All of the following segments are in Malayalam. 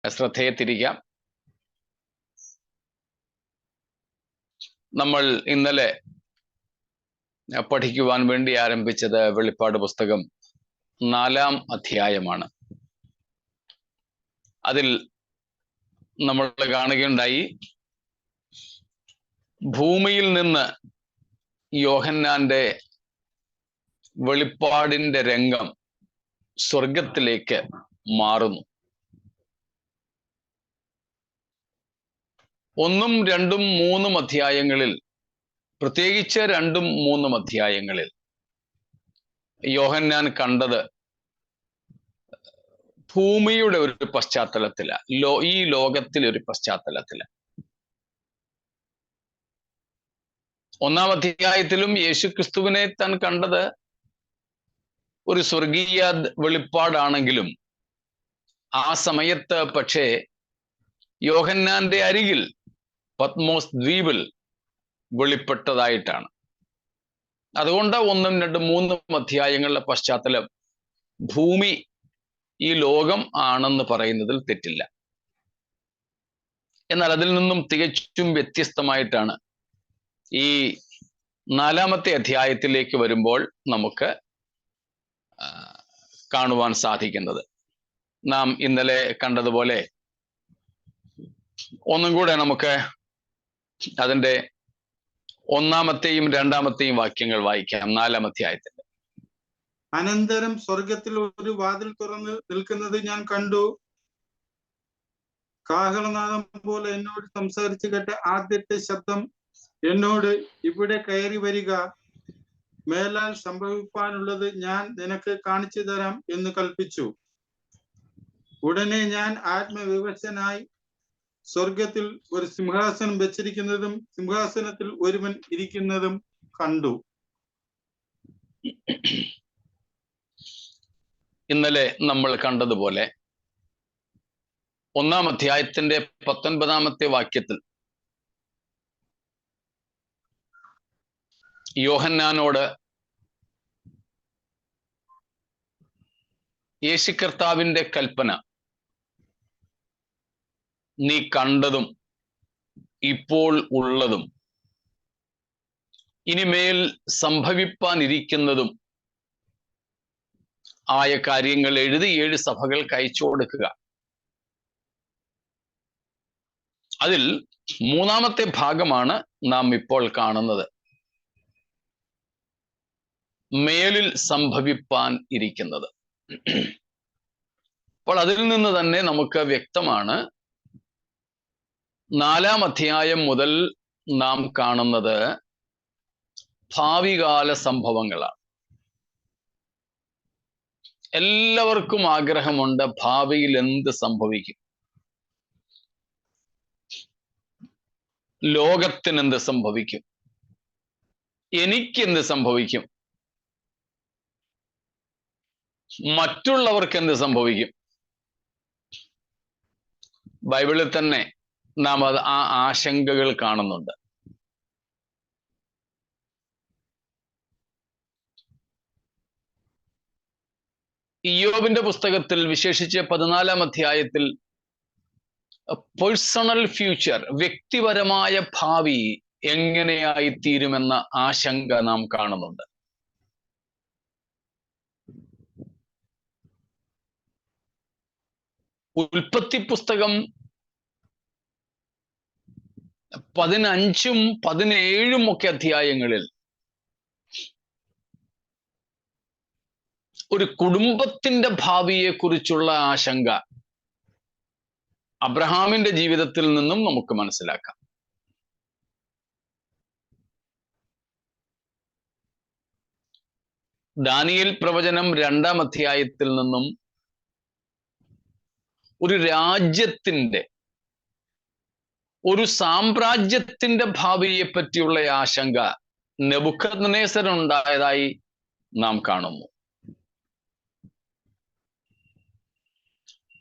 ശ്രദ്ധയെ തിരിക്കാം. നമ്മൾ ഇന്നലെ പഠിക്കുവാൻ വേണ്ടി ആരംഭിച്ചത് വെളിപ്പാട് പുസ്തകം 4-ാം അധ്യായമാണ്. അതിൽ നമ്മൾ കാണുകയുണ്ടായി, ഭൂമിയിൽ നിന്ന് യോഹന്നാന്റെ വെളിപ്പാടിന്റെ രംഗം സ്വർഗത്തിലേക്ക് മാറുന്നു. 1, 2, 3 അധ്യായങ്ങളിൽ, പ്രത്യേകിച്ച് 2, 3 അധ്യായങ്ങളിൽ യോഹന്നാൻ കണ്ടത് ഭൂമിയുടെ ഒരു പശ്ചാത്തലത്തിലാണ്, ഈ ലോകത്തിലെ ഒരു പശ്ചാത്തലത്തിലാണ്. 1-ാം അധ്യായത്തിലും യേശുക്രിസ്തുവിനെ താൻ കണ്ടത് ഒരു സ്വർഗീയ വെളിപ്പാടാണെങ്കിലും ആ സമയത്ത് പക്ഷേ യോഹന്നാന്റെ അരികിൽ പത്മോസ് ദ്വീപിൽ വെളിപ്പെട്ടതായിട്ടാണ്. അതുകൊണ്ട് 1, 2, 3 അധ്യായങ്ങളുടെ പശ്ചാത്തലം ഭൂമി, ഈ ലോകം ആണെന്ന് പറയുന്നതിൽ തെറ്റില്ല. എന്നാൽ അതിൽ നിന്നും തികച്ചും വ്യത്യസ്തമായിട്ടാണ് ഈ 4-ാമത്തെ അധ്യായത്തിലേക്ക് വരുമ്പോൾ നമുക്ക് കാണുവാൻ സാധിക്കുന്നത്. നാം ഇന്നലെ കണ്ടതുപോലെ ഒന്നും കൂടെ നമുക്ക് അതിൻ്റെ 1-ാമത്തെയും 2-ാമത്തെയും വാക്യങ്ങൾ വായിക്കാം. 4-ാം അധ്യായത്തിന്റെ. അനന്തരം സ്വർഗത്തിൽ ഒരു വാതിൽ തുറന്ന് നിൽക്കുന്നത് ഞാൻ കണ്ടു. കാഹളനാദം പോലെ എന്നോട് സംസാരിച്ചു കേട്ട ആദ്യത്തെ ശബ്ദം എന്നോട്, ഇവിടെ കയറി വരിക, മേലാൽ സംഭവിപ്പാനുള്ളത് ഞാൻ നിനക്ക് കാണിച്ചു തരാം എന്ന് കൽപ്പിച്ചു. ഉടനെ ഞാൻ ആത്മവിവശനായി സ്വർഗത്തിൽ ഒരു സിംഹാസനം വെച്ചിരിക്കുന്നതും സിംഹാസനത്തിൽ ഒരുവൻ ഇരിക്കുന്നതും കണ്ടു. ഇന്നലെ നമ്മൾ കണ്ടതുപോലെ 1-ാം അധ്യായത്തിന്റെ 19-ാമത്തെ വാക്യത്തിൽ യോഹന്നാനോട് യേശു കർത്താവിന്റെ കൽപ്പന, നീ കണ്ടതും ഇപ്പോൾ ഉള്ളതും ഇനിമേൽ സംഭവിപ്പാനിരിക്കുന്നതും ആയ കാര്യങ്ങൾ എഴുതി 7 സഭകൾക്ക് അയച്ചു കൊടുക്കുക. അതിൽ 3-ാമത്തെ ഭാഗമാണ് നാം ഇപ്പോൾ കാണുന്നത്. മേലിൽ സംഭവിപ്പാൻ ഇരിക്കുന്നത്. അപ്പോൾ അതിൽ നിന്ന് തന്നെ നമുക്ക് വ്യക്തമാണ്, 4-ാം അധ്യായം മുതൽ നാം കാണുന്നത് ഭാവികാല സംഭവങ്ങളാണ്. എല്ലാവർക്കും ആഗ്രഹമുണ്ട് ഭാവിയിൽ എന്ത് സംഭവിക്കും, ലോകത്തിനെന്ത് സംഭവിക്കും, എനിക്കെന്ത് സംഭവിക്കും, മറ്റുള്ളവർക്ക് എന്ത് സംഭവിക്കും. ബൈബിളിൽ തന്നെ നാം ആ ആശങ്കകൾ കാണുന്നുണ്ട്. ഇയ്യോബിന്റെ പുസ്തകത്തിൽ, വിശേഷിച്ച് 14-ാം അധ്യായത്തിൽ പേഴ്സണൽ ഫ്യൂച്ചർ, വ്യക്തിപരമായ ഭാവി എങ്ങനെയായി തീരുമെന്ന ആശങ്ക നാം കാണുന്നുണ്ട്. ഉൽപ്പത്തി പുസ്തകം 15-ഉം 17-ഉം ഒക്കെ അധ്യായങ്ങളിൽ ഒരു കുടുംബത്തിന്റെ ഭാവിയെ കുറിച്ചുള്ള ആശങ്ക അബ്രഹാമിന്റെ ജീവിതത്തിൽ നിന്നും നമുക്ക് മനസ്സിലാക്കാം. ദാനിയേൽ പ്രവചനം 2-ാം അധ്യായത്തിൽ നിന്നും ഒരു രാജ്യത്തിന്റെ, ഒരു സാമ്രാജ്യത്തിന്റെ ഭാവിയെ പറ്റിയുള്ള ആശങ്ക നെബൂഖദ്നേസറിനുണ്ടായതായി നാം കാണുന്നു.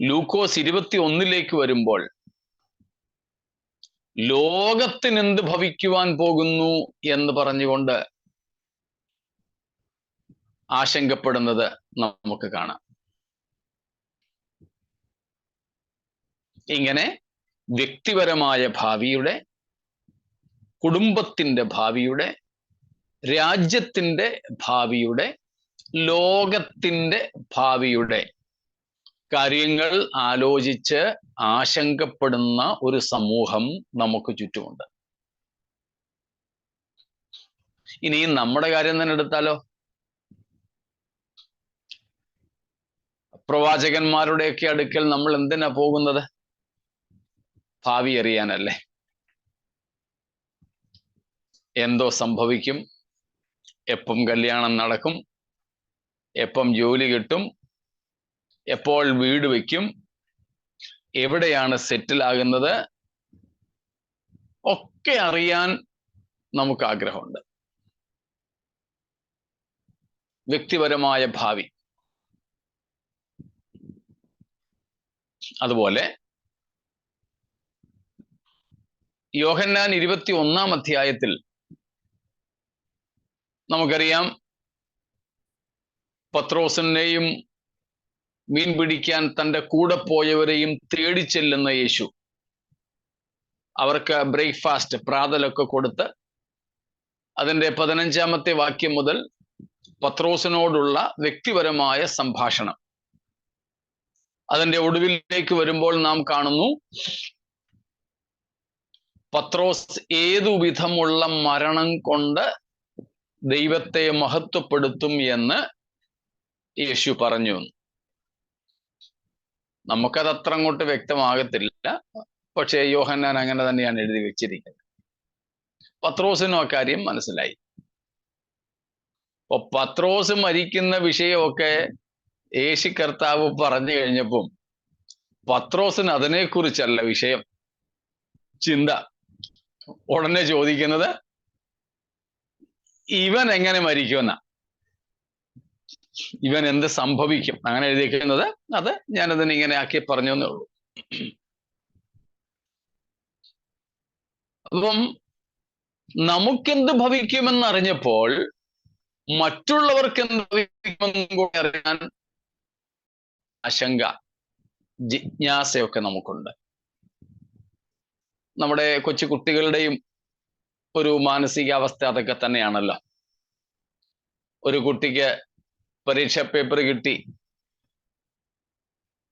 ലൂക്കോസ് 21-ലേക്ക് വരുമ്പോൾ ലോകത്തിന് എന്ത് ഭവിക്കുവാൻ പോകുന്നു എന്ന് പറഞ്ഞുകൊണ്ട് ആശങ്കപ്പെടുന്നത് നമുക്ക് കാണാം. ഇങ്ങനെ വ്യക്തിപരമായ ഭാവിയുടെ, കുടുംബത്തിൻ്റെ ഭാവിയുടെ, രാജ്യത്തിൻ്റെ ഭാവിയുടെ, ലോകത്തിൻ്റെ ഭാവിയുടെ കാര്യങ്ങൾ ആലോചിച്ച് ആശങ്കപ്പെടുന്ന ഒരു സമൂഹം നമുക്ക് ചുറ്റുമുണ്ട്. ഇനി നമ്മുടെ കാര്യം തന്നെ എടുത്താലോ? പ്രവാചകന്മാരുടെയൊക്കെ അടുക്കൽ നമ്മൾ എന്തിനാ പോകുന്നത്? ഭാവി അറിയാനല്ലേ. എന്തോ സംഭവിക്കും, എപ്പം കല്യാണം നടക്കും, എപ്പം ജോലി കിട്ടും, എപ്പോൾ വീട് വയ്ക്കും, എവിടെയാണ് സെറ്റിൽ ആകുന്നത്, ഒക്കെ അറിയാൻ നമുക്ക് ആഗ്രഹമുണ്ട്. വ്യക്തിപരമായ ഭാവി. അതുപോലെ യോഹന്നാൻ 21-ാം അധ്യായത്തിൽ നമുക്കറിയാം, പത്രോസിനെയും മീൻ പിടിക്കാൻ തൻ്റെ കൂടെ പോയവരെയും തേടി ചെല്ലുന്ന യേശു അവർക്ക് ബ്രേക്ക്ഫാസ്റ്റ്, പ്രാതലൊക്കെ കൊടുത്ത് അതിൻ്റെ 15-ാമത്തെ വാക്യം മുതൽ പത്രോസിനോടുള്ള വ്യക്തിപരമായ സംഭാഷണം, അതിൻ്റെ ഒടുവിലേക്ക് വരുമ്പോൾ നാം കാണുന്നു, പത്രോസ് ഏതു വിധമുള്ള മരണം കൊണ്ട് ദൈവത്തെ മഹത്വപ്പെടുത്തും എന്ന് യേശു പറഞ്ഞു. നമുക്കത് അത്ര അങ്ങോട്ട് വ്യക്തമാകത്തില്ല, പക്ഷേ യോഹന്നാൻ അങ്ങനെ തന്നെയാണ് എഴുതി വെച്ചിരിക്കുന്നത്. പത്രോസിനും അക്കാര്യം മനസ്സിലായി. അപ്പൊ പത്രോസ് മരിക്കുന്ന വിഷയമൊക്കെ യേശു കർത്താവ് പറഞ്ഞു കഴിഞ്ഞപ്പം പത്രോസിന് അതിനെക്കുറിച്ചല്ല വിഷയം, ചിന്ത. ഉടനെ ചോദിക്കുന്നത് ഇവൻ എങ്ങനെ മരിക്കുമെന്ന, ഇവൻ എന്ത് സംഭവിക്കും, അങ്ങനെ എഴുതിയിരിക്കുന്നത്. അത് ഞാനതിനെ ഇങ്ങനെ ആക്കി പറഞ്ഞു എന്നേ ഉള്ളൂ. അപ്പം നമുക്കെന്ത് ഭവിക്കുമെന്നറിഞ്ഞപ്പോൾ മറ്റുള്ളവർക്ക് എന്ത് ഭവിക്കുമെന്നും കൂടി അറിയാൻ ആശങ്ക, ജിജ്ഞാസയൊക്കെ നമുക്കുണ്ട്. നമ്മുടെ കൊച്ചു കുട്ടികളുടെയും ഒരു മാനസികാവസ്ഥ അതൊക്കെ തന്നെയാണല്ലോ. ഒരു കുട്ടിക്ക് പരീക്ഷ പേപ്പർ കിട്ടി,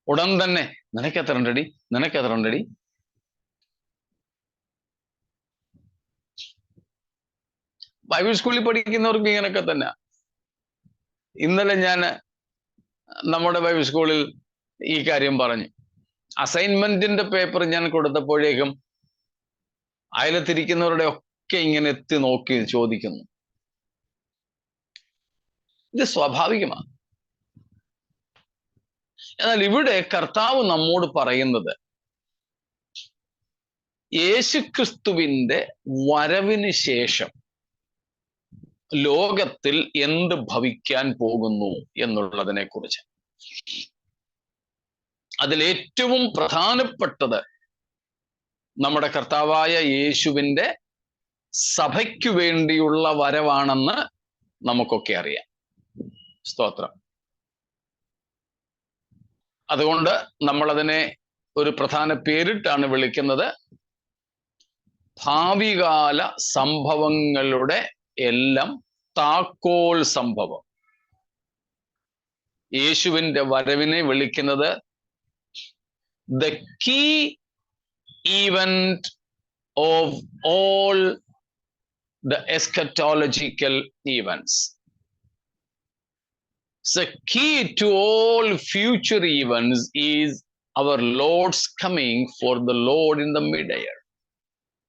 ഉടൻ തന്നെ നിനക്കെത്ര ഉണ്ടടി, നിനക്കെത്ര ഉണ്ടടി. ബൈബിൾ സ്കൂളിൽ പഠിക്കുന്നവർക്ക് ഇങ്ങനെയൊക്കെ തന്നെ. ഇന്നലെ ഞാൻ നമ്മുടെ ബൈബിൾ സ്കൂളിൽ ഈ കാര്യം പറഞ്ഞു. അസൈൻമെന്റിന്റെ പേപ്പർ ഞാൻ കൊടുത്തപ്പോഴേക്കും അയലത്തിരിക്കുന്നവരുടെ ഒക്കെ ഇങ്ങനെ എത്തി നോക്കി ചോദിക്കുന്നു. ഇത് സ്വാഭാവികമാണ്. എന്നാൽ ഇവിടെ കർത്താവ് നമ്മോട് പറയുന്നത് യേശുക്രിസ്തുവിന്റെ വരവിന് ശേഷം ലോകത്തിൽ എന്ത് ഭവിക്കാൻ പോകുന്നു എന്നുള്ളതിനെ കുറിച്ച്. അതിലേറ്റവും പ്രധാനപ്പെട്ടത് നമ്മുടെ കർത്താവായ യേശുവിൻ്റെ സഭയ്ക്കു വേണ്ടിയുള്ള വരവാണെന്ന് നമുക്കൊക്കെ അറിയാം. സ്തോത്രം. അതുകൊണ്ട് നമ്മളതിനെ ഒരു പ്രധാന പേരിട്ടാണ് വിളിക്കുന്നത്, ഭാവികാല സംഭവങ്ങളുടെ എല്ലാം താക്കോൽ സംഭവം. യേശുവിൻ്റെ വരവിനെ വിളിക്കുന്നത് the key event of all the eschatological events. The key to all future events is our Lord's coming for the Lord in the mid-air,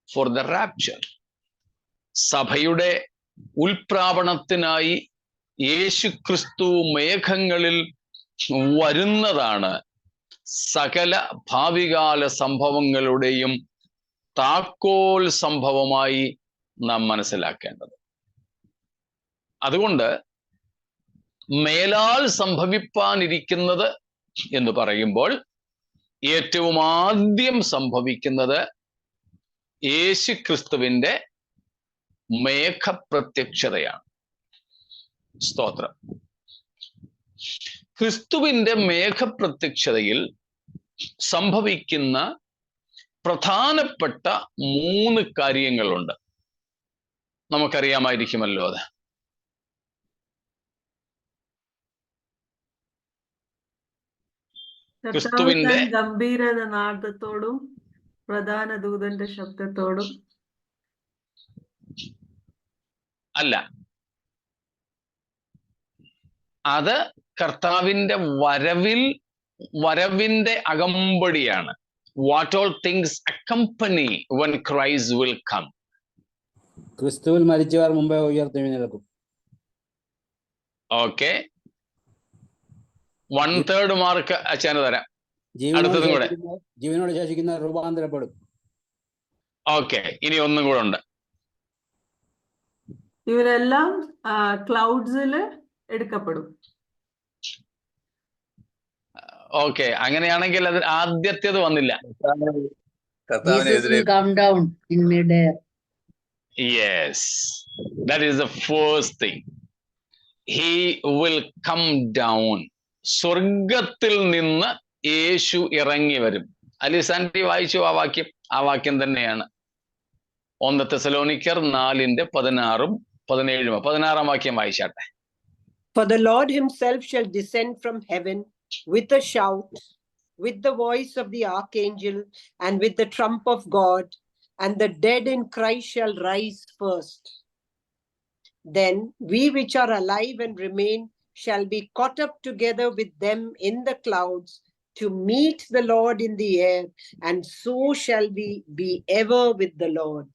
for the rapture. സഭയുടെ ഉൽപ്രാപണത്തിനായി യേശു ക്രിസ്തു മേഘങ്ങളിൽ വരുന്നതാണ് സകല ഭാവികാല സംഭവങ്ങളുടെയും താക്കോൽ സംഭവമായി നാം മനസ്സിലാക്കേണ്ടത്. അതുകൊണ്ട് മേലാൽ സംഭവിപ്പാനിരിക്കുന്നത് എന്ന് പറയുമ്പോൾ ഏറ്റവും ആദ്യം സംഭവിക്കുന്നത് യേശു ക്രിസ്തുവിൻ്റെ മേഘപ്രത്യക്ഷതയാണ്. സ്തോത്രം. ക്രിസ്തുവിൻ്റെ മേഘപ്രത്യക്ഷതയിൽ സംഭവിക്കുന്ന പ്രധാനപ്പെട്ട 3 കാര്യങ്ങളുണ്ട്. നമുക്കറിയാമായിരിക്കുമല്ലോ അത്. ക്രിസ്തുവിന്റെ ഗംഭീരനാദത്തോടും പ്രധാന ദൂതന്റെ ശബ്ദത്തോടും അല്ല, അത് കർത്താവിന്റെ വരവിന്റെ അകമ്പടിയാണ്. What all things accompany when Christ will come. ക്രിസ്തുവിൽ മരിച്ചവർ മുമ്പേ ഉയർത്തെഴുന്നേൽക്കും. ഓക്കെ, 1/3 മാർക്ക് അച്ഛന് തരാം. അടുത്തതും കൂടെ ജീവനോട് ശേഷിക്കുന്ന രൂപാന്തരപ്പെടും. ഓക്കെ, ഇനി ഒന്നും കൂടെ ഉണ്ട്. ഇവരെല്ലാം ക്ലൗഡ്സില് എടുക്കപ്പെടും. ഓക്കെ, അങ്ങനെയാണെങ്കിൽ അത് ആദ്യത്തേത് വന്നില്ല. Jesus will come down in mid-air. Yes, that is the first thing. He will come down. സ്വർഗത്തിൽ നിന്ന് യേശു ഇറങ്ങി വരും. അലിസാൻഡി വായിച്ചു ആ വാക്യം. ആ വാക്യം തന്നെയാണ് 1 തെസ്സലോനിക്കർ 4:16-17. 16-ാം വാക്യം വായിച്ചാട്ടെ. For the Lord himself shall descend from heaven with a shout, with the voice of the archangel, and with the trump of God, and the dead in Christ shall rise first. Then we which are alive and remain shall be caught up together with them in the clouds to meet the Lord in the air, and so shall we be ever with the Lord.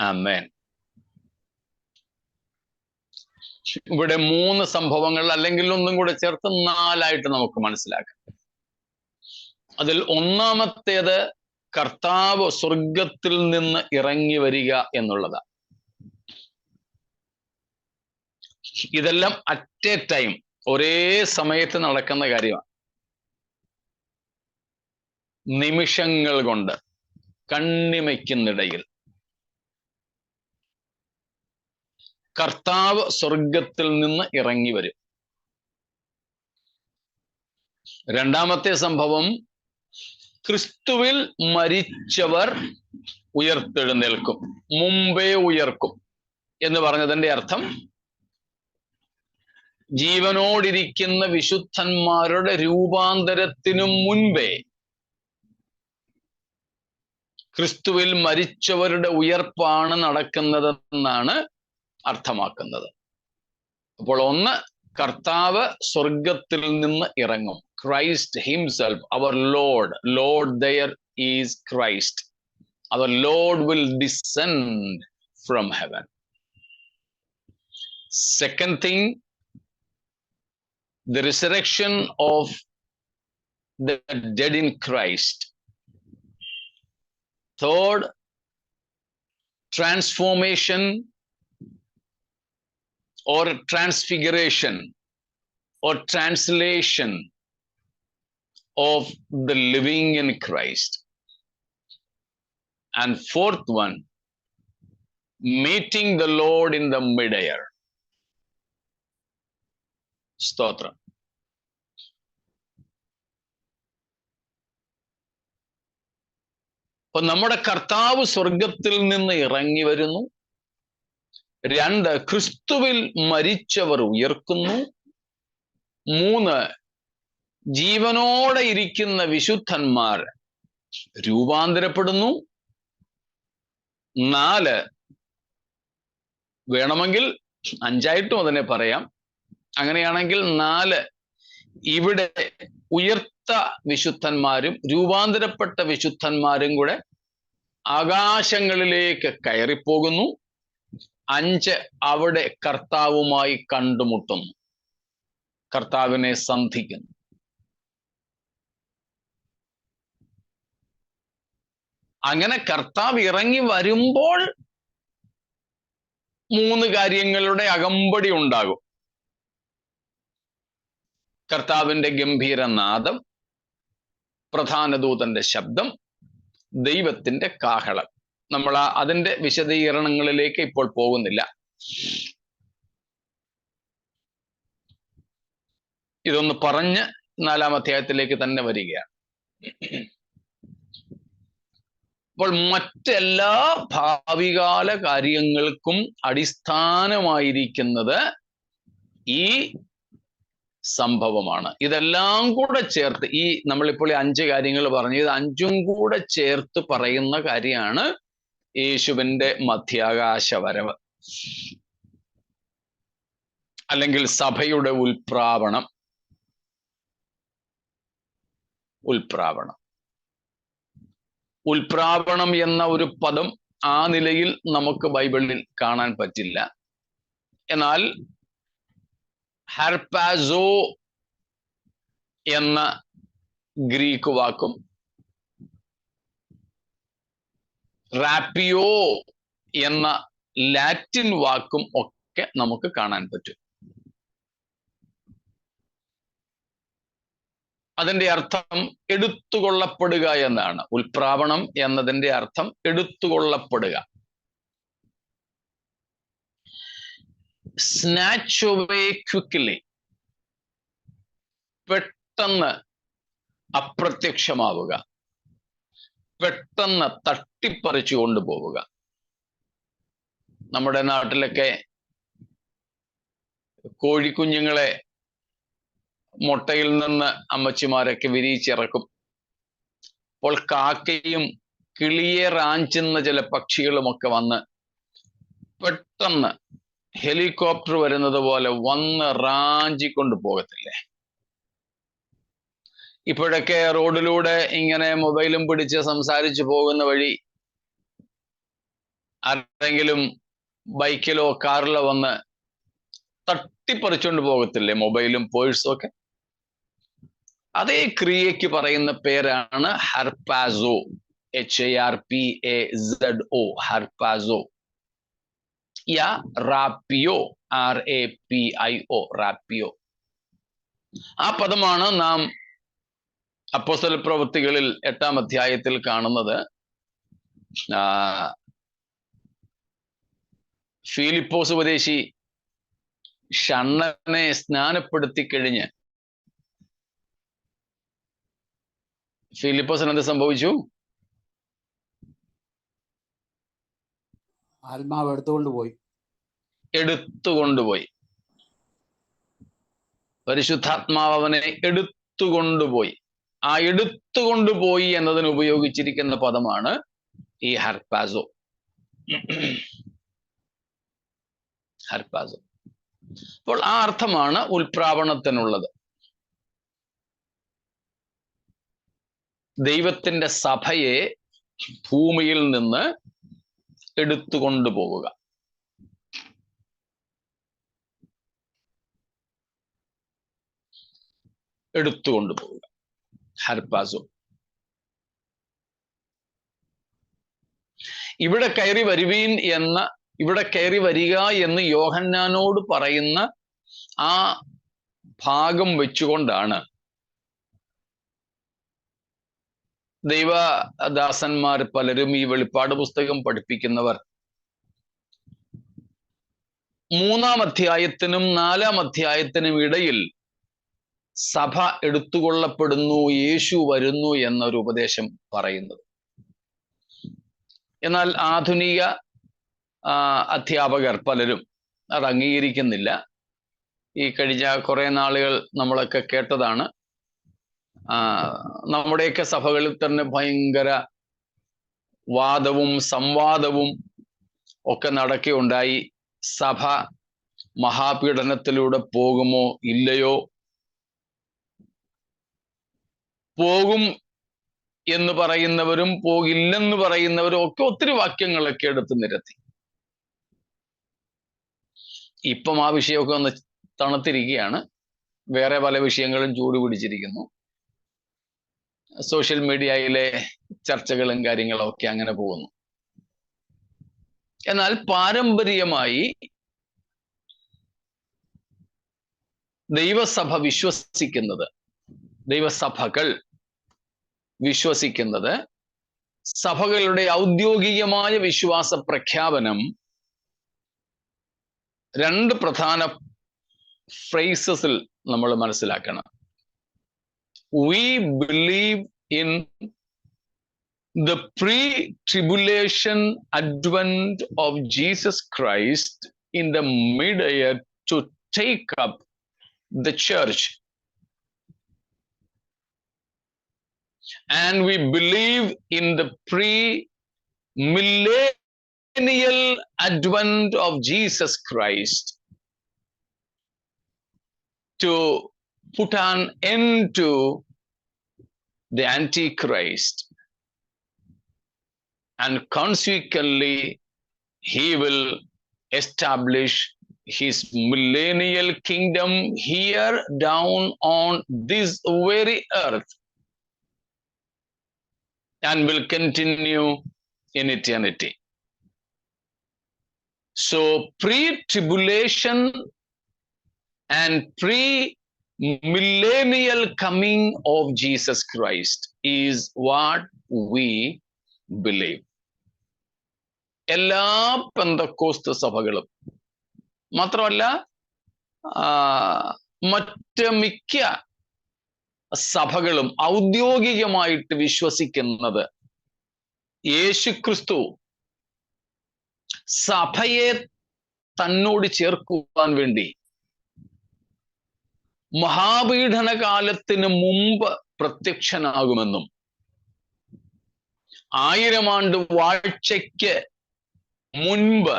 ആമേൻ. ഇവിടെ 3 സംഭവങ്ങൾ, അല്ലെങ്കിൽ ഒന്നും കൂടെ ചേർത്ത് 4 നമുക്ക് മനസ്സിലാക്കാം. അതിൽ ഒന്നാമത്തേത് കർത്താവ് സ്വർഗത്തിൽ നിന്ന് ഇറങ്ങി വരിക എന്നുള്ളതാണ്. ഇതെല്ലാം അറ്റ് എ ടൈം, ഒരേ സമയത്ത് നടക്കുന്ന കാര്യമാണ്. നിമിഷങ്ങൾ കൊണ്ട്, കണ്ണിമയ്ക്കുന്നിടയിൽ കർത്താവ് സ്വർഗത്തിൽ നിന്ന് ഇറങ്ങി വരും. രണ്ടാമത്തെ സംഭവം, ക്രിസ്തുവിൽ മരിച്ചവർ ഉയർത്തെഴുന്നേൽക്കും, മുമ്പേ ഉയർക്കും എന്ന് പറഞ്ഞതിന്റെ അർത്ഥം ജീവനോടിരിക്കുന്ന വിശുദ്ധന്മാരുടെ രൂപാന്തരത്തിനു മുൻപേ ക്രിസ്തുവിൽ മരിച്ചവരുടെ ഉയർപ്പാണ് നടക്കുന്നതെന്നാണ് അർത്ഥമാക്കുന്നത്. അപ്പോൾ ഒന്ന്, കർത്താവ് സ്വർഗത്തിൽ നിന്ന് ഇറങ്ങും. Christ himself, our Lord there is Christ. Our Lord will descend from heaven. Second thing, the resurrection of the dead in Christ. Third, transformation or transfiguration or translation of the living in Christ. And fourth one, meeting the Lord in the mid-air. സ്തോത്രം. അപ്പൊ നമ്മുടെ കർത്താവ് സ്വർഗത്തിൽ നിന്ന് ഇറങ്ങി വരുന്നു. 2, ക്രിസ്തുവിൽ മരിച്ചവർ ഉയർക്കുന്നു. 3, ജീവനോടെ ഇരിക്കുന്ന വിശുദ്ധന്മാർ രൂപാന്തരപ്പെടുന്നു. 4, വേണമെങ്കിൽ 5 അതിനെ പറയാം. അങ്ങനെയാണെങ്കിൽ 4, ഇവിടെ ഉയർത്ത വിശുദ്ധന്മാരും രൂപാന്തരപ്പെട്ട വിശുദ്ധന്മാരും കൂടെ ആകാശങ്ങളിലേക്ക് കയറിപ്പോകുന്നു. 5, അവിടെ കർത്താവുമായി കണ്ടുമുട്ടുന്നു, കർത്താവിനെ സന്ധിക്കുന്നു. അങ്ങനെ കർത്താവ് ഇറങ്ങി വരുമ്പോൾ 3 കാര്യങ്ങളുടെ അകമ്പടി ഉണ്ടാകും. കർത്താവിന്റെ ഗംഭീരനാദം, പ്രധാന ദൂതന്റെ ശബ്ദം, ദൈവത്തിന്റെ കാഹളം. നമ്മൾ അതിന്റെ വിശദീകരണങ്ങളിലേക്ക് ഇപ്പോൾ പോകുന്നില്ല. ഇതൊന്ന് പറഞ്ഞ് 4-ാം അധ്യായത്തിലേക്ക് തന്നെ വരികയാണ്. അപ്പോൾ മറ്റെല്ലാ ഭാവികാല കാര്യങ്ങൾക്കും അടിസ്ഥാനമായിരിക്കുന്നത് ഈ സംഭവമാണ്. ഇതെല്ലാം കൂടെ ചേർത്ത് ഈ നമ്മളിപ്പോൾ 5 കാര്യങ്ങൾ പറഞ്ഞു, ഇത് 5ഉം കൂടെ ചേർത്ത് പറയുന്ന കാര്യമാണ് യേശുവിന്റെ മധ്യാകാശ വരവ്, അല്ലെങ്കിൽ സഭയുടെ ഉൽപ്രാവണം. ഉൽപ്രാവണം എന്ന ഒരു പദം ആ നിലയിൽ നമുക്ക് ബൈബിളിൽ കാണാൻ പറ്റില്ല. എന്നാൽ ഹർപാസോ എന്ന ഗ്രീക്ക് വാക്കും റാപ്പിയോ എന്ന ലാറ്റിൻ വാക്കും ഒക്കെ നമുക്ക് കാണാൻ പറ്റും. അതിന്റെ അർത്ഥം എടുത്തുകൊള്ളപ്പെടുക എന്നാണ്. ഉൽപ്രാവണം എന്നതിന്റെ അർത്ഥം എടുത്തുകൊള്ളപ്പെടുക. സ്നാച്ച് അവേ ക്വിക്ക്ലി, പെട്ടെന്ന് അപ്രത്യക്ഷമാവുക, പെട്ടെന്ന് തട്ടിപ്പറിച്ചു കൊണ്ടുപോവുക. നമ്മുടെ നാട്ടിലൊക്കെ കോഴിക്കുഞ്ഞുങ്ങളെ മുട്ടയിൽ നിന്ന് അമ്മച്ചിമാരൊക്കെ വിരിയിച്ചിറക്കും. അപ്പോൾ കാക്കയും കിളിയെ റാഞ്ചുന്ന ചില പക്ഷികളുമൊക്കെ വന്ന് പെട്ടെന്ന് ഹെലികോപ്റ്റർ വരുന്നത് പോലെ വന്ന് റാഞ്ചിക്കൊണ്ട് പോകത്തില്ലേ? ഇപ്പോഴൊക്കെ റോഡിലൂടെ ഇങ്ങനെ മൊബൈലും പിടിച്ച് സംസാരിച്ചു പോകുന്ന വഴി ആരെങ്കിലും ബൈക്കിലോ കാറിലോ വന്ന് തട്ടിപ്പറിച്ചുകൊണ്ട് പോകത്തില്ലേ മൊബൈലും പേഴ്സും ഒക്കെ? അതേ ക്രിയയ്ക്ക് പറയുന്ന പേരാണ് ഹർപാസോ, HARPAZO, ഹർപാസോ. യാ റാപ്പിയോ, RAPIO, റാപ്പിയോ. ആ പദമാണ് നാം അപ്പോസ്തല പ്രവൃത്തികളിൽ 8-ാം അധ്യായത്തിൽ കാണുന്നത്. ഫിലിപ്പോസ് ഉപദേശി ഷണ്ണനെ സ്നാനപ്പെടുത്തി കഴിഞ്ഞ് ഫിലിപ്പോസിന് എന്ത് സംഭവിച്ചു? ആത്മാവ് എടുത്തുകൊണ്ടുപോയി. പരിശുദ്ധാത്മാവ് അവനെ എടുത്തുകൊണ്ടുപോയി. ആ എടുത്തുകൊണ്ടുപോയി എന്നതിന് ഉപയോഗിച്ചിരിക്കുന്ന പദമാണ് ഈ ഹർപാസോ. അപ്പോൾ ആ അർത്ഥമാണ് ഉൽപ്രാവണത്തിനുള്ളത്. ദൈവത്തിന്റെ സഭയെ ഭൂമിയിൽ നിന്ന് എടുത്തുകൊണ്ടുപോവുക. ഹർപാസോ. ഇവിടെ കയറി വരുവീൻ ഇവിടെ കയറി വരിക എന്ന് യോഹന്നാനോട് പറയുന്ന ആ ഭാഗം വെച്ചുകൊണ്ടാണ് ദൈവദാസന്മാർ പലരും, ഈ വെളിപ്പാട് പുസ്തകം പഠിപ്പിക്കുന്നവർ, 3-ാം അധ്യായത്തിനും 4-ാം അധ്യായത്തിനും ഇടയിൽ സഭ എടുത്തുകൊള്ളപ്പെടുന്നു, യേശു വരുന്നു എന്നൊരു ഉപദേശം പറയുന്നത്. എന്നാൽ ആധുനിക അധ്യാപകർ പലരും അത് അംഗീകരിക്കുന്നില്ല. ഈ കഴിഞ്ഞ കുറെ നാളുകൾ നമ്മളൊക്കെ കേട്ടതാണ്, നമ്മുടെയൊക്കെ സഭകളിൽ തന്നെ ഭയങ്കര വാദവും സംവാദവും ഒക്കെ നടക്കുകയുണ്ടായി. സഭ മഹാപീഡനത്തിലൂടെ പോകുമോ ഇല്ലയോ? പോകും എന്ന് പറയുന്നവരും പോകില്ലെന്ന് പറയുന്നവരും ഒക്കെ ഒത്തിരി വാക്യങ്ങളൊക്കെ എടുത്ത് നിരത്തി. ഇപ്പം ആ വിഷയമൊക്കെ ഒന്ന് തണുത്തിരിക്കുകയാണ്. വേറെ പല വിഷയങ്ങളും ചൂട് പിടിച്ചിരിക്കുന്നു. സോഷ്യൽ മീഡിയയിലെ ചർച്ചകളും കാര്യങ്ങളും ഒക്കെ അങ്ങനെ പോകുന്നു. എന്നാൽ പാരമ്പര്യമായി ദൈവസഭകൾ വിശ്വസിക്കുന്നത് സഭകളുടെ ഔദ്യോഗികമായ വിശ്വാസ പ്രഖ്യാപനം 2 പ്രധാന ഫ്രേസസിൽ നമ്മൾ മനസ്സിലാക്കണം. We believe in the pre-tribulation advent of Jesus Christ in the mid-air to take up the church. And we believe in the pre-millennial advent of Jesus Christ to put an end to the Antichrist. And consequently, he will establish his millennial kingdom here down on this very earth, and will continue in eternity. So pre-tribulation and pre-millennial coming of Jesus Christ is what we believe. എല്ലാ പെന്തക്കോസ്ത് സഭകളും മാത്രമല്ല മറ്റ് മിക്ക സഭകളും ഔദ്യോഗികമായിട്ട് വിശ്വസിക്കുന്നത് യേശുക്രിസ്തു സഭയെ തന്നോട് ചേർക്കുവാൻ വേണ്ടി മഹാപീഡന കാലത്തിന് മുമ്പ് പ്രത്യക്ഷനാകുമെന്നും 1000 ആണ്ട് വാഴ്ചയ്ക്ക് മുൻപ്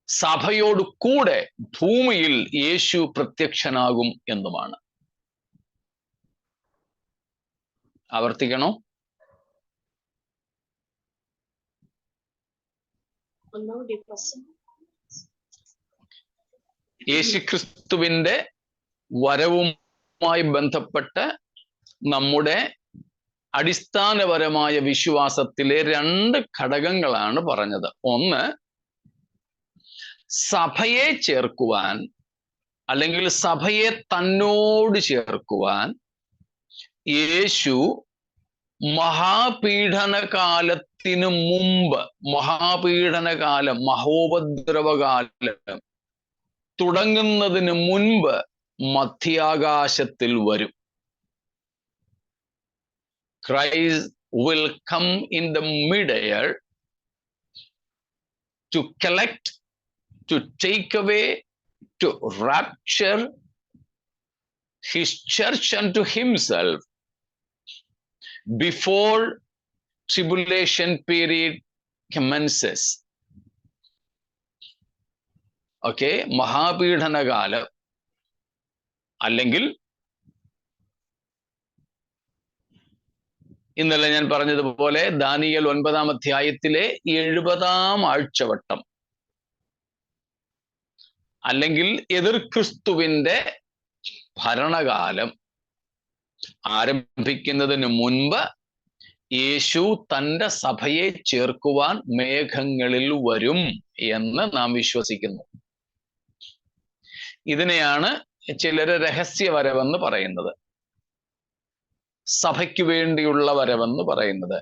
സഭയോട് കൂടെ ഭൂമിയിൽ യേശു പ്രത്യക്ഷനാകും എന്നുമാണ്. ആവർത്തിക്കണോ? യേശുക്രിസ്തുവിന്റെ വരവുമായി ബന്ധപ്പെട്ട് നമ്മുടെ അടിസ്ഥാനപരമായ വിശ്വാസത്തിലെ 2 ഘടകങ്ങളാണ് പറഞ്ഞത്. ഒന്ന്, സഭയെ ചേർക്കുവാൻ അല്ലെങ്കിൽ സഭയെ തന്നോട് ചേർക്കുവാൻ യേശു മഹാപീഡനകാലത്തിനു മുമ്പ്, മഹാപീഡനകാലം, മഹോപദ്രവകാലം തുടങ്ങുന്നതിന് മുൻപ് മധ്യാകാശത്തിൽ വരും. Christ will come in the mid-air to collect, to take away, to rapture his church unto himself before tribulation period commences. Okay, മഹാപീഡനകാലം അല്ലെങ്കിൽ ഇന്നലെ ഞാൻ പറഞ്ഞതുപോലെ ദാനിയേൽ 9-ാം അധ്യായത്തിലെ 70-ാം ആഴ്ചവട്ടം അല്ലെങ്കിൽ എതിർ ക്രിസ്തുവിന്റെ ഭരണകാലം ആരംഭിക്കുന്നതിന് മുൻപ് യേശു തൻ്റെ സഭയെ ചേർക്കുവാൻ മേഘങ്ങളിൽ വരും എന്ന് നാം വിശ്വസിക്കുന്നു. ഇതിനെയാണ് ചിലര് രഹസ്യവരവെന്ന് പറയുന്നത്, സഭയ്ക്ക് വേണ്ടിയുള്ള വരവെന്ന് പറയുന്നത്,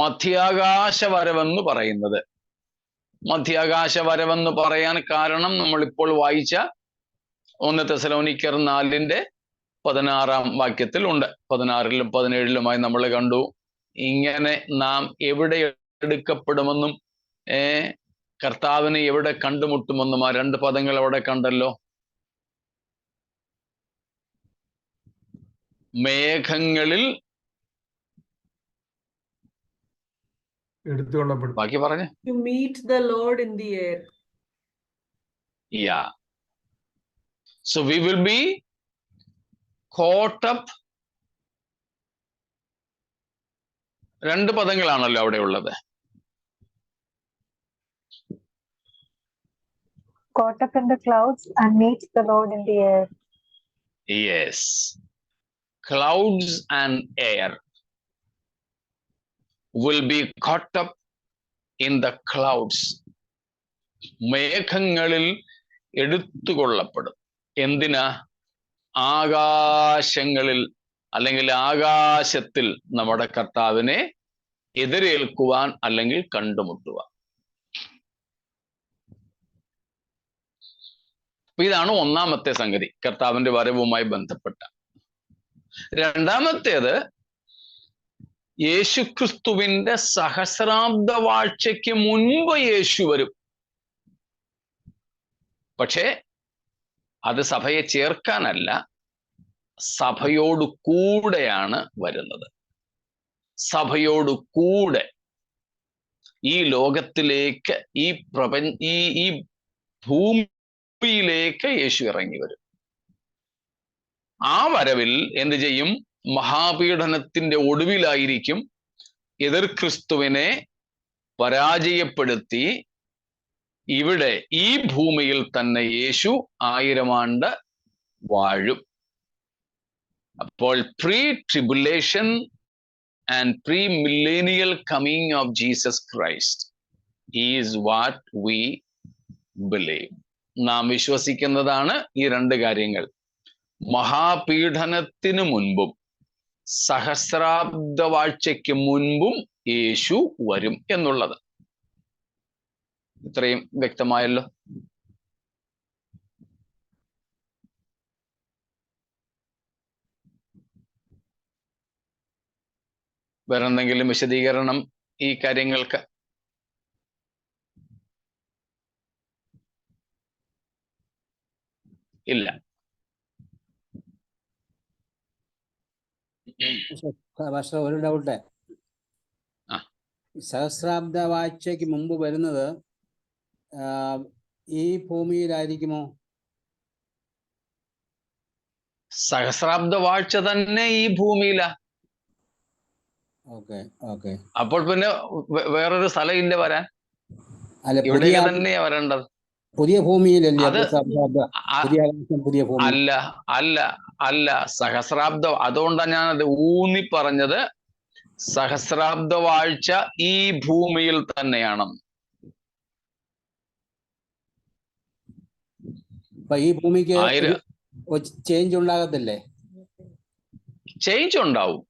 മധ്യാകാശ വരവെന്ന് പറയുന്നത്. മധ്യാകാശ വരവെന്ന് പറയാൻ കാരണം നമ്മളിപ്പോൾ വായിച്ച 1 തെസ്സലോനിക്കർ 4:16 വാക്യത്തിൽ ഉണ്ട്. 16-ലും 17-ലുമായി നമ്മൾ കണ്ടു. ഇങ്ങനെ നാം എവിടെ എടുക്കപ്പെടുമെന്നും കർത്താവിനെ എവിടെ കണ്ടുമുട്ടുമെന്നും ആ 2 പദങ്ങൾ അവിടെ കണ്ടല്ലോ. മേഘങ്ങളിൽ എടുത്തുകൊള്ളപ്പെടും. ബാക്കി പറഞ്ഞ To meet the Lord in the air. Yeah. So we will be caught up. 2 പദങ്ങളാണല്ലോ അവിടെ ഉള്ളത്. Caught up in the clouds and meet the Lord in the air. Yes. Clouds and air will be caught up in the clouds. മേഘങ്ങളിൽ എടുത്തുകൊള്ളപ്പെടും. എന്തിനാ? ആകാശങ്ങളിൽ അല്ലെങ്കിൽ ആകാശത്തിൽ നമ്മുടെ കർത്താവിനെ എതിരേൽക്കുവാൻ അല്ലെങ്കിൽ കണ്ടുമുട്ടുവാൻ. ഇതാണ് 1-ാമത്തെ സംഗതി കർത്താവിന്റെ വരവുമായി ബന്ധപ്പെട്ട. രണ്ടാമത്തേത്, യേശുക്രിസ്തുവിന്റെ സഹസ്രാബ്ദ വാഴ്ചയ്ക്ക് മുൻപ് യേശു വരും. പക്ഷേ അത് സഭയെ ചേർക്കാനല്ല, സഭയോട് കൂടെയാണ് വരുന്നത്. സഭയോട് കൂടെ ഈ ലോകത്തിലേക്ക്, ഈ ഭൂമിയിലേക്ക് യേശു ഇറങ്ങി വരും. ആ വരവിൽ എന്ത് ചെയ്യും? മഹാപീഡനത്തിന്റെ ഒടുവിലായിരിക്കും എതിർ ക്രിസ്തുവിനെ പരാജയപ്പെടുത്തി ഇവിടെ ഈ ഭൂമിയിൽ തന്നെ യേശു 1000 ആണ്ട് വാഴും. അപ്പോൾ pre tribulation and pre millennial coming of Jesus Christ is what we believe. നാം വിശ്വസിക്കുന്നതാണ് ഈ രണ്ട് കാര്യങ്ങൾ. മഹാപീഡനത്തിന് മുൻപും സഹസ്രാബ്ദ വാഴ്ചയ്ക്ക് മുൻപും യേശു വരും എന്നുള്ളത്. ഇത്രയും വ്യക്തമായല്ലോ. വേറെന്തെങ്കിലും വിശദീകരണം ഈ കാര്യങ്ങൾക്ക്? ഇല്ല. പക്ഷേ ഒരു ഡൗട്ട്, സഹസ്രാബ്ദ വാഴ്ചയ്ക്ക് മുമ്പ് വരുന്നത് ഈ ഭൂമിയിലായിരിക്കുമോ? സഹസ്രാബ്ദ വാഴ്ച തന്നെ ഈ ഭൂമിയിലാ. Okay okay. അപ്പോൾ പിന്നെ വേറൊരു സ്ഥലം ഇല്ല വരാൻ, അല്ല, ഇവിടെയൊക്കെ തന്നെയാ വരേണ്ടത്. പുതിയ ഭൂമിയിലല്ലേ അത് പുതിയ ഭൂമി? അല്ല അല്ല അല്ല, സഹസ്രാബ്ദം. അതുകൊണ്ടാണ് ഞാനത് ഊന്നി പറഞ്ഞത്. സഹസ്രാബ്ദ വാഴ്ച ഈ ഭൂമിയിൽ തന്നെയാണ്. അപ്പൊ ഈ ഭൂമിക്ക് ചേഞ്ച് ഉണ്ടാകത്തില്ലേ? ചേഞ്ച് ഉണ്ടാവും,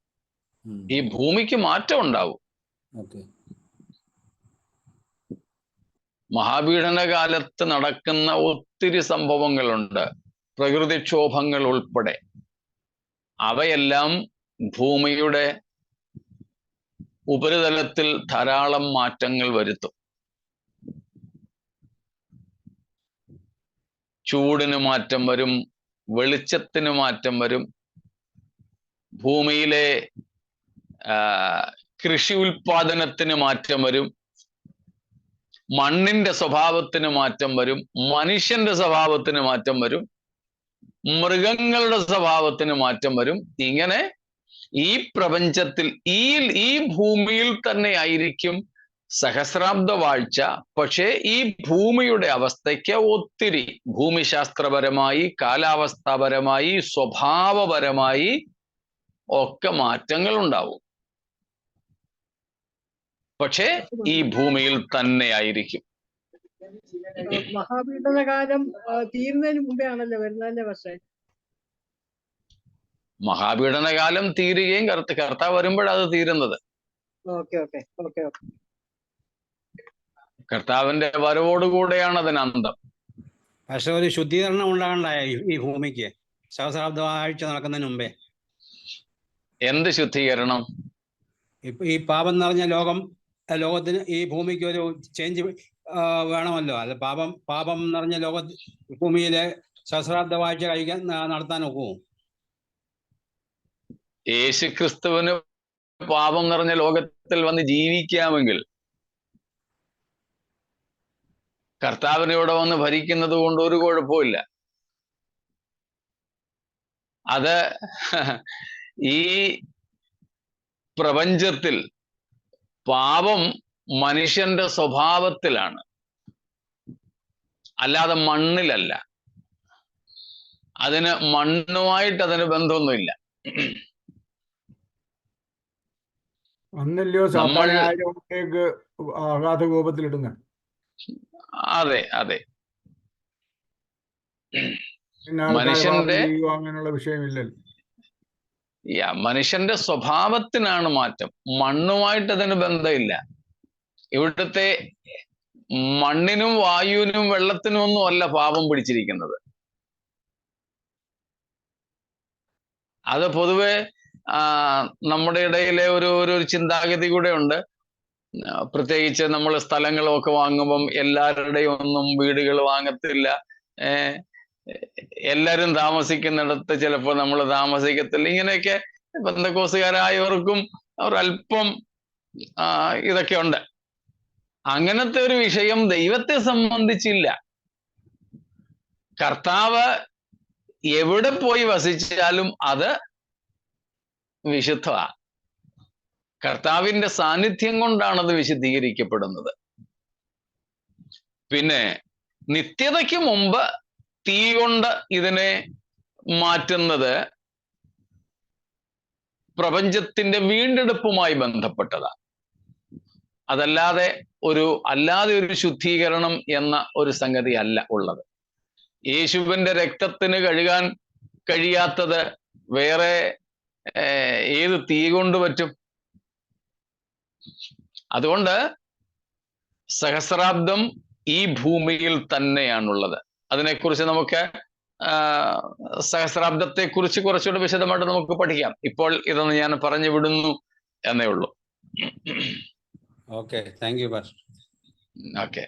ഈ ഭൂമിക്ക് മാറ്റം ഉണ്ടാവും. ഓക്കെ. മഹാപീഡന കാലത്ത് നടക്കുന്ന ഒത്തിരി സംഭവങ്ങളുണ്ട്, പ്രകൃതിക്ഷോഭങ്ങൾ ഉൾപ്പെടെ. അവയെല്ലാം ഭൂമിയുടെ ഉപരിതലത്തിൽ ധാരാളം മാറ്റങ്ങൾ വരുത്തും. ചൂടിന് മാറ്റം വരും, വെളിച്ചത്തിന് മാറ്റം വരും, ഭൂമിയിലെ കൃഷി ഉൽപാദനത്തിന് മാറ്റം വരും, മണ്ണിന്റെ സ്വഭാവത്തിന് മാറ്റം വരും, മനുഷ്യന്റെ സ്വഭാവത്തിന് മാറ്റം വരും, മൃഗങ്ങളുടെ സ്വഭാവത്തിന് മാറ്റം വരും. ഇങ്ങനെ ഈ പ്രപഞ്ചത്തിൽ ഈ ഭൂമിയിൽ തന്നെ ആയിരിക്കും സഹസ്രാബ്ദ വാഴ്ച. പക്ഷേ ഈ ഭൂമിയുടെ അവസ്ഥയ്ക്ക് ഒത്തിരി ഭൂമിശാസ്ത്രപരമായി, കാലാവസ്ഥാപരമായി, സ്വഭാവപരമായി ഒക്കെ മാറ്റങ്ങൾ ഉണ്ടാവും. പക്ഷേ ഈ ഭൂമിയിൽ തന്നെ ആയിരിക്കും. മഹാപീഡനകാലം തീരുന്നതിന് മുമ്പേ ആണല്ലോ വരുന്നതിന്റെ പക്ഷേ. മഹാപീഡനകാലം തീരുകയും കർത്താവ് വരുമ്പോഴത് തീരുന്നത്. കർത്താവിന്റെ വരവോടുകൂടെയാണ് അതിന് അന്തം. പക്ഷെ ഒരു ശുദ്ധീകരണം ഉണ്ടാകണ്ടായ ഈ ഭൂമിക്ക് സഹസ്രാബ്ദ ആഴ്ച നടക്കുന്നതിന് മുമ്പേ? എന്ത് ശുദ്ധീകരണം? ഈ പാപം നിറഞ്ഞ ലോകത്തിന്, ഈ ഭൂമിക്ക് ഒരു ചേഞ്ച് വേണമല്ലോ. അത് പാപം നിറഞ്ഞ ഭൂമിയിലെ സഹസ്രാബ്ദ വാഴ്ച നടത്താൻ ഒക്കുമോ? യേശുക്രിസ്തുവിന് പാപം നിറഞ്ഞ ലോകത്തിൽ വന്ന് ജീവിക്കാമെങ്കിൽ കർത്താവിന് ഇവിടെ വന്ന് ഭരിക്കുന്നത് കൊണ്ട് ഒരു കുഴപ്പമില്ല. അത് ഈ പ്രപഞ്ചത്തിൽ പാപം മനുഷ്യന്റെ സ്വഭാവത്തിലാണ്, അല്ലാതെ മണ്ണിലല്ല. മണ്ണുമായിട്ട് അതിന് ബന്ധമൊന്നുമില്ല. അന്നല്ലയോ സാത്താനെ 1000 ആഘാത കോപത്തിലിടുന്നത്? അതെ അതെ. മനുഷ്യന്റെ അങ്ങനെയുള്ള വിഷയമില്ലല്ലോ. മനുഷ്യന്റെ സ്വഭാവത്തിനാണ് മാറ്റം, മണ്ണുമായിട്ട് അതിന് ബന്ധമില്ല. ഇവിടുത്തെ മണ്ണിനും വായുവിനും വെള്ളത്തിനും ഒന്നും അല്ല പാപം പിടിച്ചിരിക്കുന്നത്. അത് പൊതുവെ നമ്മുടെ ഇടയിലെ ഒരു ചിന്താഗതി കൂടെ ഉണ്ട്. പ്രത്യേകിച്ച് നമ്മൾ സ്ഥലങ്ങളൊക്കെ വാങ്ങുമ്പം എല്ലാവരുടെയും ഒന്നും വീടുകൾ വാങ്ങത്തില്ല. എല്ലാവരും താമസിക്കുന്നിടത്ത് ചിലപ്പോൾ നമ്മൾ താമസിക്കത്തില്ല. ഇങ്ങനെയൊക്കെ പെന്തക്കോസുകാരായവർക്കും ഒരല്പം ഇതൊക്കെ ഉണ്ട്. അങ്ങനത്തെ ഒരു വിഷയം ദൈവത്തെ സംബന്ധിച്ചില്ല. കർത്താവ് എവിടെ പോയി വസിച്ചാലും അത് വിശുദ്ധമാണ്. കർത്താവിന്റെ സാന്നിധ്യം കൊണ്ടാണ് അത് വിശുദ്ധീകരിക്കപ്പെടുന്നത്. പിന്നെ നിത്യതയ്ക്ക് മുമ്പ് തീ കൊണ്ട് ഇതിനെ മാറ്റുന്നത് പ്രപഞ്ചത്തിന്റെ വീണ്ടെടുപ്പുമായി ബന്ധപ്പെട്ടതാണ്. അതല്ലാതെ അല്ലാതെ ഒരു ശുദ്ധീകരണം എന്ന ഒരു സംഗതി അല്ല ഉള്ളത്. യേശുവിന്റെ രക്തത്തിന് കഴുകാൻ കഴിയാത്തത് വേറെ ഏത് തീ കൊണ്ട് പറ്റും? അതുകൊണ്ട് സഹസ്രാബ്ദം ഈ ഭൂമിയിൽ തന്നെയാണുള്ളത്. അതിനെക്കുറിച്ച് നമുക്ക് സഹസ്രാബ്ദത്തെ കുറിച്ച് കുറച്ചുകൂടെ വിശദമായിട്ട് നമുക്ക് പഠിക്കാം. ഇപ്പോൾ ഇതൊന്ന് ഞാൻ പറഞ്ഞു വിടുന്നു എന്നേ ഉള്ളൂ. Okay, thank you pastor. Okay,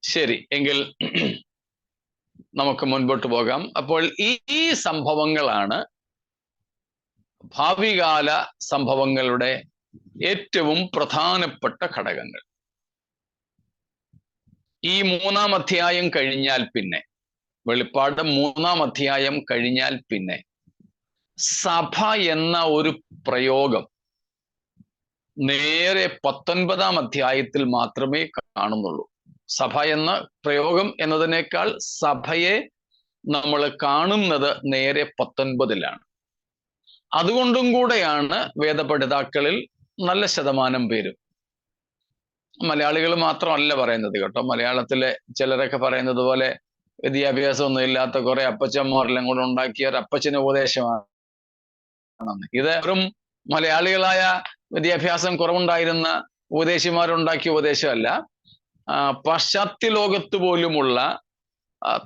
ശരി, എങ്കിൽ നമുക്ക് മുൻപോട്ട് പോകാം. അപ്പോൾ ഈ സംഭവങ്ങളാണ് ഭാവികാല സംഭവങ്ങളുടെ ഏറ്റവും പ്രധാനപ്പെട്ട ഘടകങ്ങൾ. ഈ 3-ാം അധ്യായം കഴിഞ്ഞാൽ പിന്നെ, വെളിപ്പാട് 3-ാം അധ്യായം കഴിഞ്ഞാൽ പിന്നെ സഭ എന്ന ഒരു പ്രയോഗം നേരെ 19-ാം അധ്യായത്തിൽ മാത്രമേ കാണുന്നുള്ളൂ. സഭ എന്ന പ്രയോഗം എന്നതിനേക്കാൾ സഭയെ നമ്മൾ കാണുന്നത് നേരെ 19-ലാണ്. അതുകൊണ്ടും കൂടെയാണ് വേദപഠിതാക്കളിൽ നല്ല ശതമാനം പേരും, മലയാളികൾ മാത്രമല്ല പറയുന്നത് കേട്ടോ, മലയാളത്തിലെ ചിലരൊക്കെ പറയുന്നത് പോലെ വിദ്യാഭ്യാസമൊന്നും ഇല്ലാത്ത കുറെ അപ്പച്ചന്മാരെല്ലാം കൂടെ ഉണ്ടാക്കിയ ഒരു അപ്പച്ചന ഉപദേശമാണ്. ഇത് വെറും മലയാളികളായ വിദ്യാഭ്യാസം കുറവുണ്ടായിരുന്ന ഉപദേശിമാരുണ്ടാക്കിയ ഉപദേശമല്ല. പാശ്ചാത്യ ലോകത്ത് പോലുമുള്ള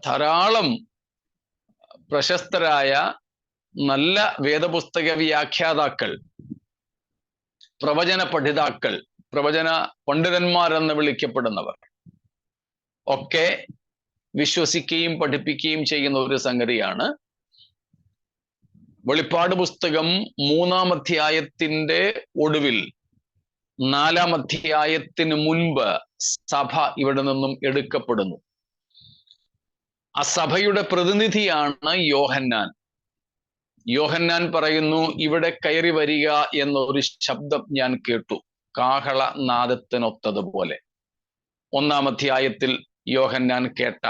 ധാരാളം പ്രശസ്തരായ നല്ല വേദപുസ്തക വ്യാഖ്യാതാക്കൾ, പ്രവചന പഠിതാക്കൾ, പ്രവചന പണ്ഡിതന്മാരെന്ന് വിളിക്കപ്പെടുന്നവർ ഒക്കെ വിശ്വസിക്കുകയും പഠിപ്പിക്കുകയും ചെയ്യുന്ന ഒരു സംഗതിയാണ് വെളിപ്പാട് പുസ്തകം 3-ാം അധ്യായത്തിന്റെ ഒടുവിൽ 4-ാം അധ്യായത്തിന് മുൻപ് സഭ ഇവിടെ നിന്നും എടുക്കപ്പെടുന്നു. ആ സഭയുടെ പ്രതിനിധിയാണ് യോഹന്നാൻ. യോഹന്നാൻ പറയുന്നു, ഇവിടെ കയറി വരിക എന്നൊരു ശബ്ദം ഞാൻ കേട്ടു, കാഹള നാദത്തിനൊത്തതുപോലെ. 1-ാം അധ്യായത്തിൽ യോഹന്നാൻ കേട്ട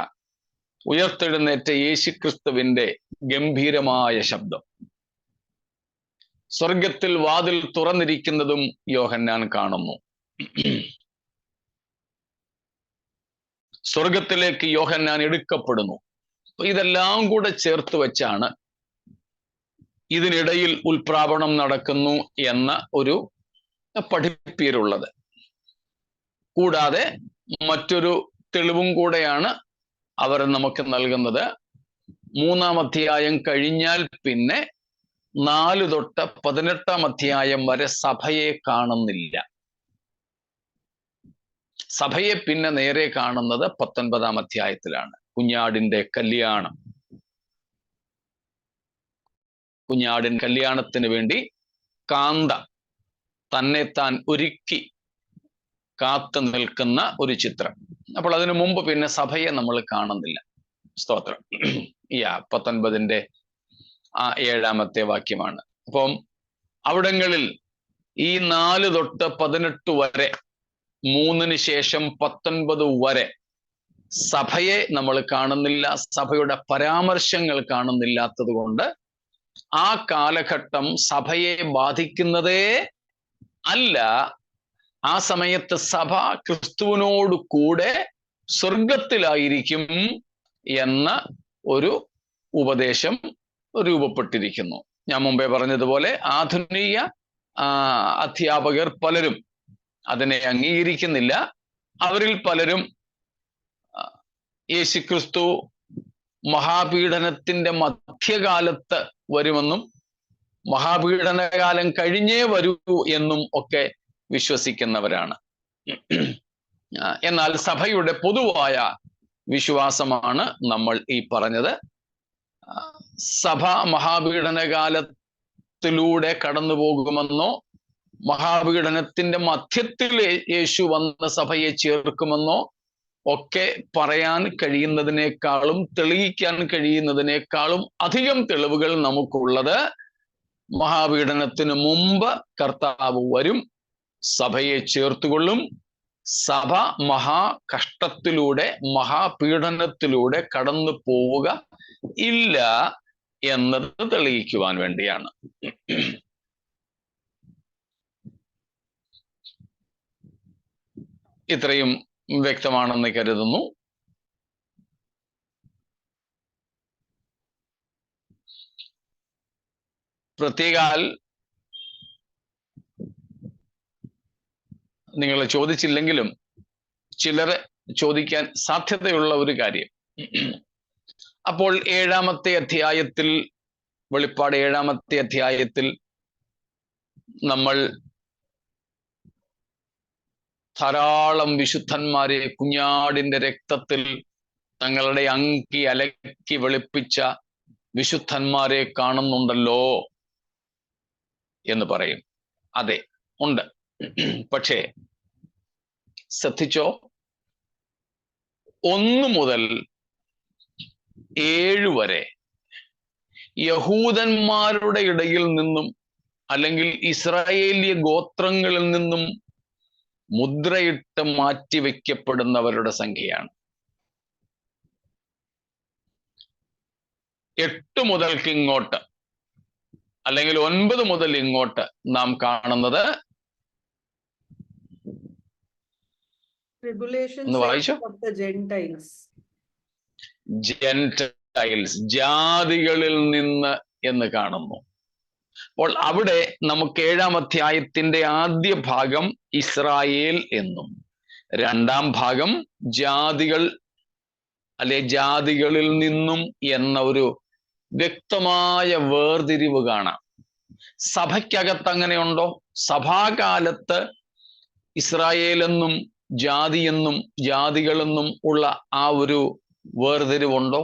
ഉയർത്തെഴുന്നേറ്റ യേശുക്രിസ്തുവിന്റെ ഗംഭീരമായ ശബ്ദം. സ്വർഗത്തിൽ വാതിൽ തുറന്നിരിക്കുന്നതും യോഹന്നാൻ കാണുന്നു. സ്വർഗത്തിലേക്ക് യോഹന്നാൻ എടുക്കപ്പെടുന്നു. ഇതെല്ലാം കൂടെ ചേർത്ത് വെച്ചാണ് ഇതിനിടയിൽ ഉൽപ്രാപണം നടക്കുന്നു എന്ന ഒരു പഠിപ്പീരുള്ളത്. കൂടാതെ മറ്റൊരു തെളിവും കൂടെയാണ് അവർ നമുക്ക് നൽകുന്നത്. 3-ാം അധ്യായം കഴിഞ്ഞാൽ പിന്നെ 4 തൊട്ട് 18-ാം അധ്യായം വരെ സഭയെ കാണുന്നില്ല. സഭയെ പിന്നെ നേരെ കാണുന്നത് 19-ാം അധ്യായത്തിലാണ്. കുഞ്ഞാടിന്റെ കല്യാണം. കുഞ്ഞാടിൻ കല്യാണത്തിന് വേണ്ടി കാന്ത തന്നെത്താൻ ഒരുക്കി കാത്തു നിൽക്കുന്ന ഒരു ചിത്രം. അപ്പോൾ അതിനു മുമ്പ് പിന്നെ സഭയെ നമ്മൾ കാണുന്നില്ല. സ്തോത്രം. 19-ന്റെ 7-ാമത്തെ വാക്യമാണ്. അപ്പം അവിടങ്ങളിൽ ഈ 4 തൊട്ട് 18 വരെ, 3-ന് ശേഷം 19 വരെ സഭയെ നമ്മൾ കാണുന്നില്ല. സഭയുടെ പരാമർശങ്ങൾ കാണുന്നില്ലാത്തത് കൊണ്ട് ആ കാലഘട്ടം സഭയെ ബാധിക്കുന്നതേ അല്ല. ആ സമയത്ത് സഭ ക്രിസ്തുവിനോട് കൂടെ സ്വർഗത്തിലായിരിക്കും എന്ന ഒരു ഉപദേശം രൂപപ്പെട്ടിരിക്കുന്നു. ഞാൻ മുമ്പേ പറഞ്ഞതുപോലെ ആധുനിക അധ്യാപകർ പലരും അതിനെ അംഗീകരിക്കുന്നില്ല. അവരിൽ പലരും യേശുക്രിസ്തു മഹാപീഡനത്തിന്റെ മധ്യകാലത്ത് വരുമെന്നും മഹാപീഡനകാലം കഴിഞ്ഞേ വരൂ എന്നും ഒക്കെ വിശ്വസിക്കുന്നവരാണ്. എന്നാൽ സഭയുടെ പൊതുവായ വിശ്വാസമാണ് നമ്മൾ ഈ പറഞ്ഞത്. സഭ മഹാപീഡനകാലത്തിലൂടെ കടന്നു പോകുമെന്നോ മഹാപീഡനത്തിന്റെ മധ്യത്തിൽ യേശു വന്ന സഭയെ ചേർക്കുമെന്നോ ഒക്കെ പറയാൻ കഴിയുന്നതിനേക്കാളും തെളിയിക്കാൻ കഴിയുന്നതിനേക്കാളും അധികം തെളിവുകൾ നമുക്കുള്ളത് മഹാപീഡനത്തിന് മുമ്പ് കർത്താവ് വരും, സഭയെ ചേർത്തുകൊള്ളും, സഭ മഹാകഷ്ടത്തിലൂടെ മഹാപീഡനത്തിലൂടെ കടന്നു പോവുക ഇല്ല എന്നത് തെളിയിക്കുവാൻ വേണ്ടിയാണ്. ഇത്രയും വ്യക്തമാണെന്ന് കരുതുന്നു. പ്രത്യേകാൽ നിങ്ങൾ ചോദിച്ചില്ലെങ്കിലും ചിലരെ ചോദിക്കാൻ സാധ്യതയുള്ള ഒരു കാര്യം, അപ്പോൾ 7-ാമത്തെ അധ്യായത്തിൽ, വെളിപ്പാട് 7-ാമത്തെ അധ്യായത്തിൽ നമ്മൾ ധാരാളം വിശുദ്ധന്മാരെ കുഞ്ഞാടിന്റെ രക്തത്തിൽ തങ്ങളുടെ അങ്കി അലക്കി വെളുപ്പിച്ച വിശുദ്ധന്മാരെ കാണുന്നുണ്ടല്ലോ എന്ന് പറയും. അതെ, ഉണ്ട്. പക്ഷേ ശ്രദ്ധിച്ചോ, 1 മുതൽ 7 വരെ യഹൂദന്മാരുടെ ഇടയിൽ നിന്നും അല്ലെങ്കിൽ ഇസ്രായേലിയ ഗോത്രങ്ങളിൽ നിന്നും മുദ്രയിട്ട് മാറ്റിവെക്കപ്പെടുന്നവരുടെ സംഖ്യയാണ്. 8 മുതൽക്ക് ഇങ്ങോട്ട് അല്ലെങ്കിൽ 9 മുതൽ ഇങ്ങോട്ട് നാം കാണുന്നത് ഒന്ന് വായിച്ചോ. ജെന്റൈൽസ്, ജാതികളിൽ നിന്ന് എന്ന് കാണുന്നു. അപ്പോൾ അവിടെ നമുക്ക് 7-ാം അധ്യായത്തിന്റെ ആദ്യ ഭാഗം ഇസ്രായേൽ എന്നും 2-ാം ഭാഗം ജാതികൾ അല്ലെ ജാതികളിൽ നിന്നും എന്ന ഒരു വ്യക്തമായ വേർതിരിവ് കാണാം. സഭയ്ക്കകത്ത് അങ്ങനെയുണ്ടോ? സഭാകാലത്ത് ഇസ്രായേലെന്നും ജാതിയെന്നും ജാതികളെന്നും ഉള്ള ആ ഒരു വേർതിരിവുണ്ടോ?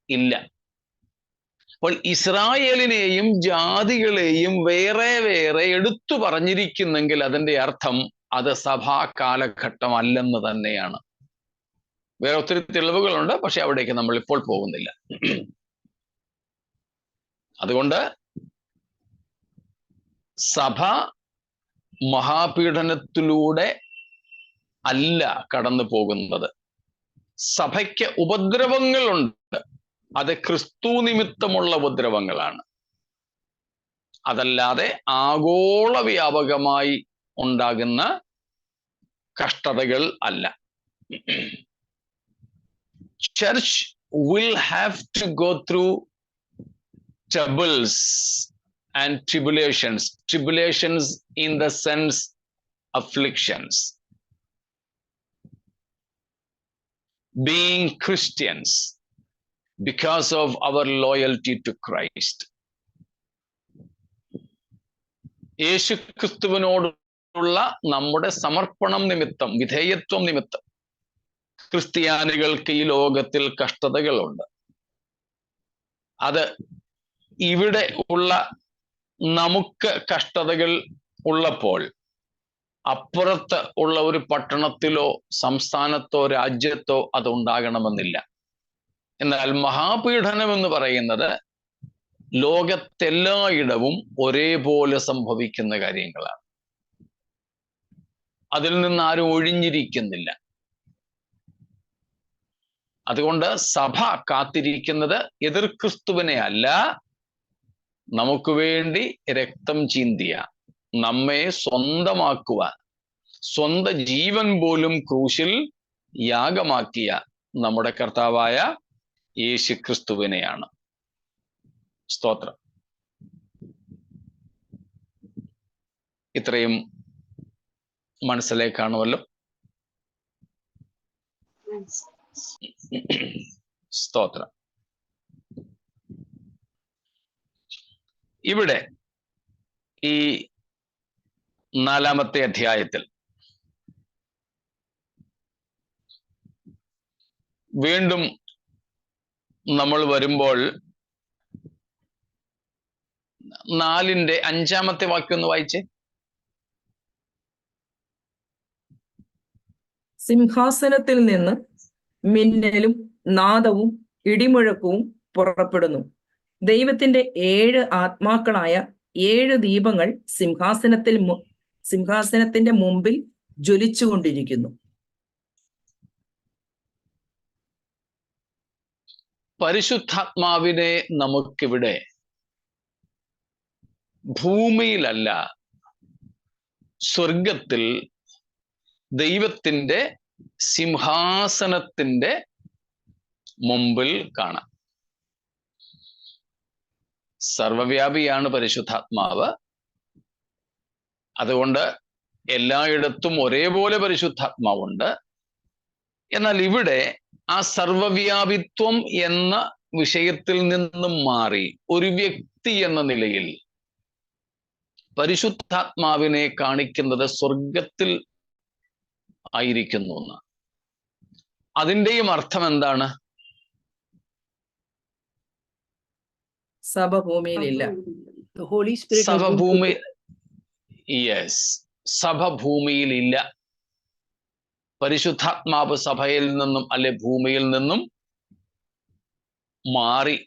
ഇല്ല. അപ്പോൾ ഇസ്രായേലിനെയും ജാതികളെയും വേറെ വേറെ എടുത്തു പറഞ്ഞിരിക്കുന്നെങ്കിൽ അതിൻ്റെ അർത്ഥം അത് സഭാ കാലഘട്ടം അല്ലെന്ന് തന്നെയാണ്. വേറെ ഒത്തിരി തെളിവുകളുണ്ട്, പക്ഷെ അവിടേക്ക് നമ്മൾ ഇപ്പോൾ പോകുന്നില്ല. അതുകൊണ്ട് സഭ മഹാപീഡനത്തിലൂടെ അല്ല കടന്നു പോകുന്നത്. സഭയ്ക്ക് ഉപദ്രവങ്ങളുണ്ട്, അത് ക്രിസ്തു നിമിത്തമുള്ള ഉപദ്രവങ്ങളാണ്. അതല്ലാതെ ആഗോള വ്യാപകമായി ഉണ്ടാകുന്ന കഷ്ടതകൾ അല്ല. Church will have to go through troubles and tribulations. Tribulations in the sense afflictions. Being Christians because of our loyalty to Christ. യേശുക്രിസ്തുവിനോടുള്ള നമ്മുടെ സമർപ്പണം നിമിത്തം, വിധേയത്വം നിമിത്തം ക്രിസ്ത്യാനികൾക്ക് ഈ ലോകത്തിൽ കഷ്ടതകളുണ്ട്. അത് ഇവിടെ ഉള്ള നമുക്ക് കഷ്ടതകൾ ഉള്ളപ്പോൾ അപ്പുറത്ത് ഉള്ള ഒരു പട്ടണത്തിലോ സംസ്ഥാനത്തോ രാജ്യത്തോ അത് ഉണ്ടാകണമെന്നില്ല. എന്നാൽ മഹാപീഡനം എന്ന് പറയുന്നത് ലോകത്തെല്ലായിടവും ഒരേപോലെ സംഭവിക്കുന്ന കാര്യങ്ങളാണ്. അതിൽ നിന്ന് ആരും ഒഴിഞ്ഞിരിക്കുന്നില്ല. അതുകൊണ്ട് സഭ കാത്തിരിക്കുന്നത് എതിർ ക്രിസ്തുവിനെ അല്ല, നമുക്ക് വേണ്ടി രക്തം ചീന്തിയ, നമ്മെ സ്വന്തമാക്കുവാൻ, സ്വന്തം ജീവൻ പോലും ക്രൂശിൽ യാഗമാക്കിയ നമ്മുടെ കർത്താവായ യേശുക്രിസ്തുവിനെയാണ്. സ്തോത്രം. ഇത്രയും മനസ്സിലായി കാണുമല്ലോ. സ്തോത്രം. ഇവിടെ ഈ 4-ാമത്തെ അധ്യായത്തിൽ വീണ്ടും നമ്മൾ വരുമ്പോൾ 4-ന്റെ 5-ാമത്തെ വാക്യം ഒന്ന് വായിച്ചേ. സിംഹാസനത്തിൽ നിന്ന് മിന്നലും നാദവും ഇടിമുഴക്കവും പുറപ്പെടുന്നു. ദൈവത്തിന്റെ 7 ആത്മാക്കളായ 7 ദീപങ്ങൾ സിംഹാസനത്തിന്റെ മുമ്പിൽ ജ്വലിച്ചുകൊണ്ടിരിക്കുന്നു. പരിശുദ്ധാത്മാവിനെ നമുക്കിവിടെ ഭൂമിയിലല്ല, സ്വർഗത്തിൽ ദൈവത്തിന്റെ സിംഹാസനത്തിന്റെ മുമ്പിൽ കാണാം. സർവവ്യാപിയാണ് പരിശുദ്ധാത്മാവ്. അതുകൊണ്ട് എല്ലായിടത്തും ഒരേപോലെ പരിശുദ്ധാത്മാവുണ്ട്. എന്നാൽ ഇവിടെ ആ സർവവ്യാപിത്വം എന്ന വിഷയത്തിൽ നിന്നും മാറി ഒരു വ്യക്തി എന്ന നിലയിൽ പരിശുദ്ധാത്മാവിനെ കാണിക്കുന്നത് സ്വർഗത്തിൽ ആയിരിക്കുന്നു എന്ന്. അതിൻ്റെയും അർത്ഥം എന്താണ്? സഭ ഭൂമിയിലില്ല. സഭ ഭൂമിയിലില്ല. പരിശുദ്ധാത്മാവ് സഭയിൽ നിന്നും അല്ലെ ഭൂമിയിൽ നിന്നും മാറി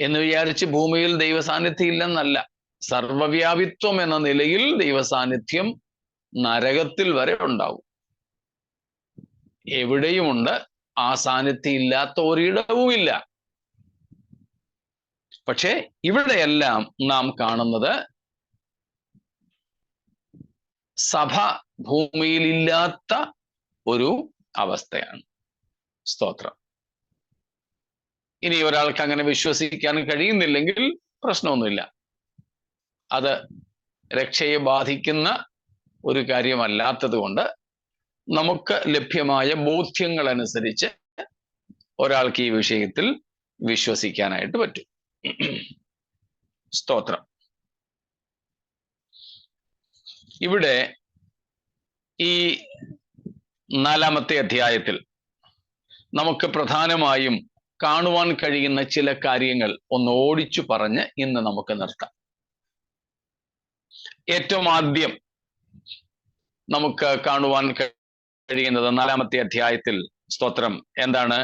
എന്ന് വിചാരിച്ച് ഭൂമിയിൽ ദൈവസാന്നിധ്യം ഇല്ലെന്നല്ല. സർവവ്യാപിത്വം എന്ന നിലയിൽ ദൈവസാന്നിധ്യം നരകത്തിൽ വരെ ഉണ്ടാവും. എവിടെയുമുണ്ട്. ആ സാന്നിധ്യം ഇല്ലാത്ത ഒരിടവുമില്ല. പക്ഷെ ഇവിടെയെല്ലാം നാം കാണുന്നത് സഭ ഭൂമിയിലില്ലാത്ത ഒരു അവസ്ഥയാണ്. സ്തോത്രം. ഇനി ഒരാൾക്ക് അങ്ങനെ വിശ്വസിക്കാൻ കഴിയുന്നില്ലെങ്കിൽ പ്രശ്നമൊന്നുമില്ല. അത് രക്ഷയെ ബാധിക്കുന്ന ഒരു കാര്യമല്ലാത്തത് കൊണ്ട് നമുക്ക് ലഭ്യമായ ബോധ്യങ്ങൾ അനുസരിച്ച് ഒരാൾക്ക് ഈ വിഷയത്തിൽ വിശ്വസിക്കാനായിട്ട് പറ്റും. സ്തോത്രം. ഇവിടെ ഈ 4-ാമത്തെ അധ്യായത്തിൽ നമുക്ക് പ്രധാനമായും കാണുവാൻ കഴിയുന്ന ചില കാര്യങ്ങൾ ഒന്ന് ഓടിച്ചു പറഞ്ഞ് ഇന്ന് നമുക്ക് നിർത്താം. ഏറ്റവും ആദ്യം നമുക്ക് കാണുവാൻ കഴിയുന്നത് 4-ാമത്തെ അധ്യായത്തിൽ, സ്തോത്രം, എന്താണ്?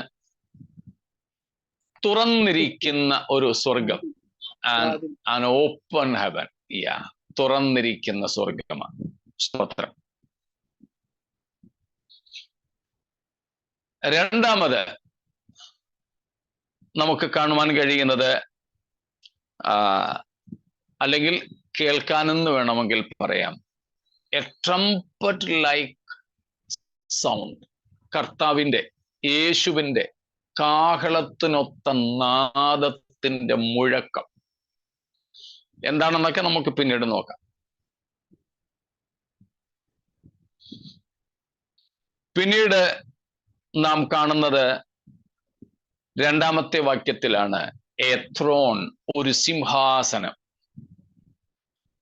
തുറന്നിരിക്കുന്ന ഒരു സ്വർഗം. An open heaven. തുറന്നിരിക്കുന്ന സ്വർഗമാണ്. സ്തോത്രം. രണ്ടാമത് നമുക്ക് കാണുവാൻ കഴിയുന്നത്, അല്ലെങ്കിൽ കേൾക്കാനെന്ന് വേണമെങ്കിൽ പറയാം, എ ട്രംപറ്റ് ലൈക്ക് സൗണ്ട്. കർത്താവിന്റെ, യേശുവിന്റെ കാഹളത്തിനൊത്ത നാദത്തിന്റെ മുഴക്കം. എന്താണെന്നൊക്കെ നമുക്ക് പിന്നീട് നോക്കാം. പിന്നീട് നാം കാണുന്നത് 2-ാമത്തെ വാക്യത്തിലാണ്. എ ത്രോൺ, ഒരു സിംഹാസനം.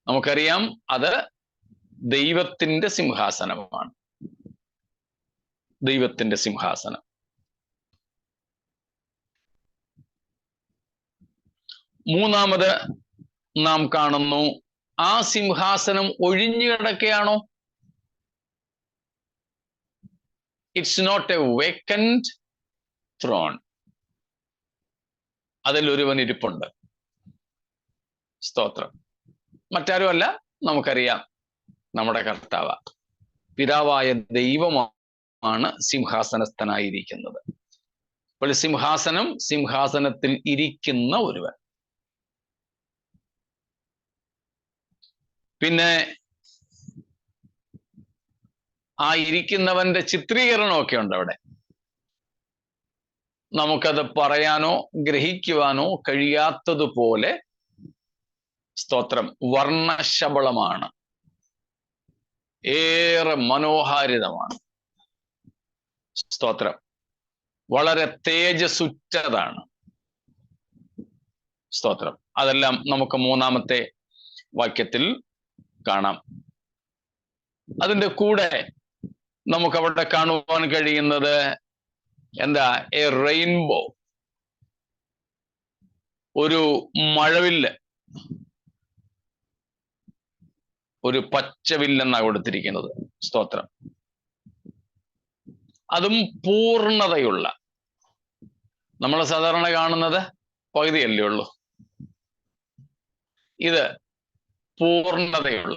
നമുക്കറിയാം അത് ദൈവത്തിന്റെ സിംഹാസനമാണ്. ദൈവത്തിന്റെ സിംഹാസനം. മൂന്നാമത് നാം കാണുന്നു, ആ സിംഹാസനം ഒഴിഞ്ഞു കിടക്കുകയാണോ? It's not a vacant throne. അതിൽ ഒരുവൻ ഇരിപ്പുണ്ട്. സ്തോത്രം. മറ്റാരുമല്ല, നമുക്കറിയാം, നമ്മുടെ കർത്താവ്, പിതാവായ ദൈവമാണ് സിംഹാസനസ്ഥനായിരിക്കുന്നത്. അപ്പോൾ സിംഹാസനത്തിൽ ഇരിക്കുന്ന ഒരുവൻ. പിന്നെ ആ ഇരിക്കുന്നവന്റെ ചിത്രീകരണമൊക്കെ ഉണ്ട് അവിടെ. നമുക്കത് പറയാനോ ഗ്രഹിക്കുവാനോ കഴിയാത്തതുപോലെ, സ്തോത്രം, വർണ്ണശബളമാണ്. ഏറെ മനോഹാരിതമാണ്. സ്തോത്രം. വളരെ തേജസ്സുറ്റതാണ്. സ്തോത്രം. അതെല്ലാം നമുക്ക് 3-ാമത്തെ വാക്യത്തിൽ കാണാം. അതിൻ്റെ കൂടെ നമുക്ക് അവിടെ കാണുവാൻ കഴിയുന്നത് എന്താ? എ റെയിൻബോ, ഒരു മഴവില്ല്, ഒരു പച്ചവില്ലെന്നാണ് കൊടുത്തിരിക്കുന്നത്. സ്തോത്രം. അതും പൂർണ്ണതയുള്ള. നമ്മൾ സാധാരണ കാണുന്നത് പകുതിയല്ലേ ഉള്ളൂ. ഇത് പൂർണ്ണതയുള്ള.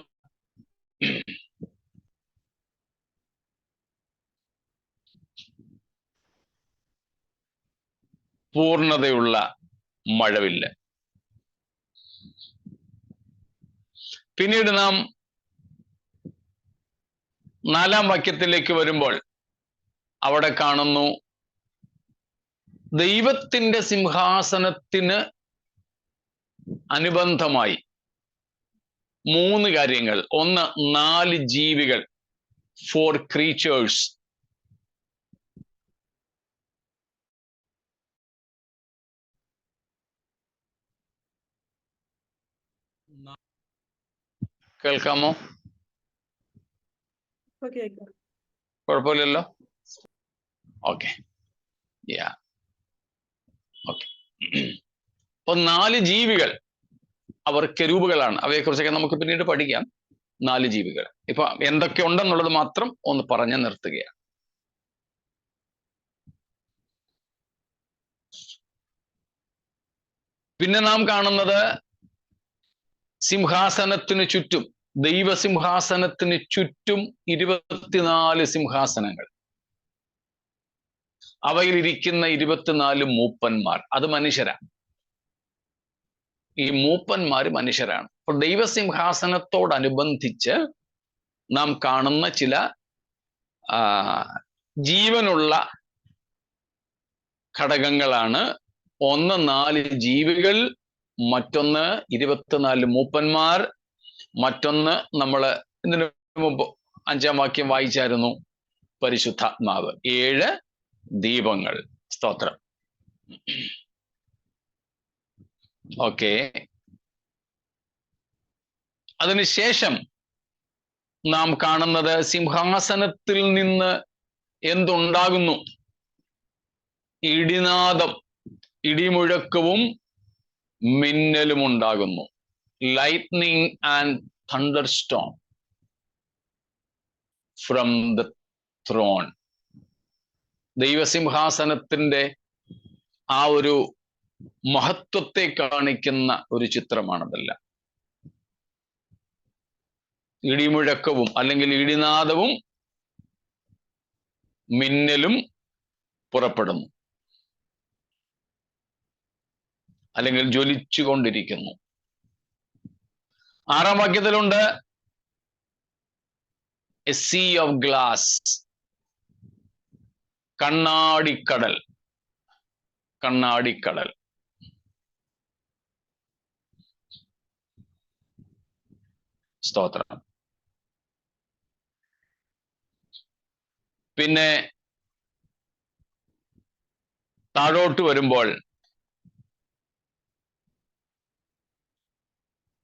പൂർണ്ണതയുള്ള മഴവില്ല്. പിന്നീട് നാം 4-ാം വാക്യത്തിലേക്ക് വരുമ്പോൾ അവിടെ കാണുന്നു ദൈവത്തിന്റെ സിംഹാസനത്തിന് അനുബന്ധമായി 3 കാര്യങ്ങൾ. ഒന്ന്, 4 ജീവികൾ, 4 ക്രീച്ചേഴ്സ്. കേൾക്കാമോ? കുഴപ്പമില്ലല്ലോ. ഓക്കെ. ഓക്കെ. അപ്പൊ 4 ജീവികൾ, അവർ കെരൂബുകളാണ്. അവയെക്കുറിച്ചൊക്കെ നമുക്ക് പിന്നീട് പഠിക്കാം. 4 ജീവികൾ. ഇപ്പൊ എന്തൊക്കെ ഉണ്ടെന്നുള്ളത് മാത്രം ഒന്ന് പറഞ്ഞു നിർത്തുകയാണ്. പിന്നെ നാം കാണുന്നത് സിംഹാസനത്തിനു ചുറ്റും, ദൈവസിംഹാസനത്തിന് ചുറ്റും 24 സിംഹാസനങ്ങൾ. അവയിൽ ഇരിക്കുന്ന 24 മൂപ്പന്മാർ. അത് മനുഷ്യരാണ്. ഈ മൂപ്പന്മാര് മനുഷ്യരാണ്. അപ്പോൾ ദൈവസിംഹാസനത്തോടനുബന്ധിച്ച് നാം കാണുന്ന ചില ജീവനുള്ള ഘടകങ്ങളാണ്. ഒന്ന് 4 ജീവികൾ, മറ്റൊന്ന് 24 മൂപ്പന്മാർ, മറ്റൊന്ന് നമ്മൾ ഇതിനു മുമ്പ് 5-ാം വാക്യം വായിച്ചായിരുന്നു, പരിശുദ്ധാത്മാവ്. 7 ദീപങ്ങൾ. സ്തോത്രം. ഓക്കെ. അതിനുശേഷം നാം കാണുന്നത് സിംഹാസനത്തിൽ നിന്ന് എന്തുണ്ടാകുന്നു? ഇടിനാദം, ഇടിമുഴക്കവും മിന്നലും ഉണ്ടാകുന്നു. Lightning and thunderstorm from the throne. ദൈവസിംഹാസനത്തിന്റെ ആ ഒരു മഹത്വത്തെ കാണിക്കുന്ന ഒരു ചിത്രമാണതെല്ലാം. ഇടിമുഴക്കവും അല്ലെങ്കിൽ ഇടിനാദവും മിന്നലും പുറപ്പെടുന്നു, അല്ലെങ്കിൽ ജ്വലിച്ചുകൊണ്ടിരിക്കുന്നു. 6-ാം വാക്യത്തിലുണ്ട് എ സീ ഓഫ് ഗ്ലാസ്, കണ്ണാടിക്കടൽ. കണ്ണാടിക്കടൽ. സ്തോത്രം. പിന്നെ താഴോട്ട് വരുമ്പോൾ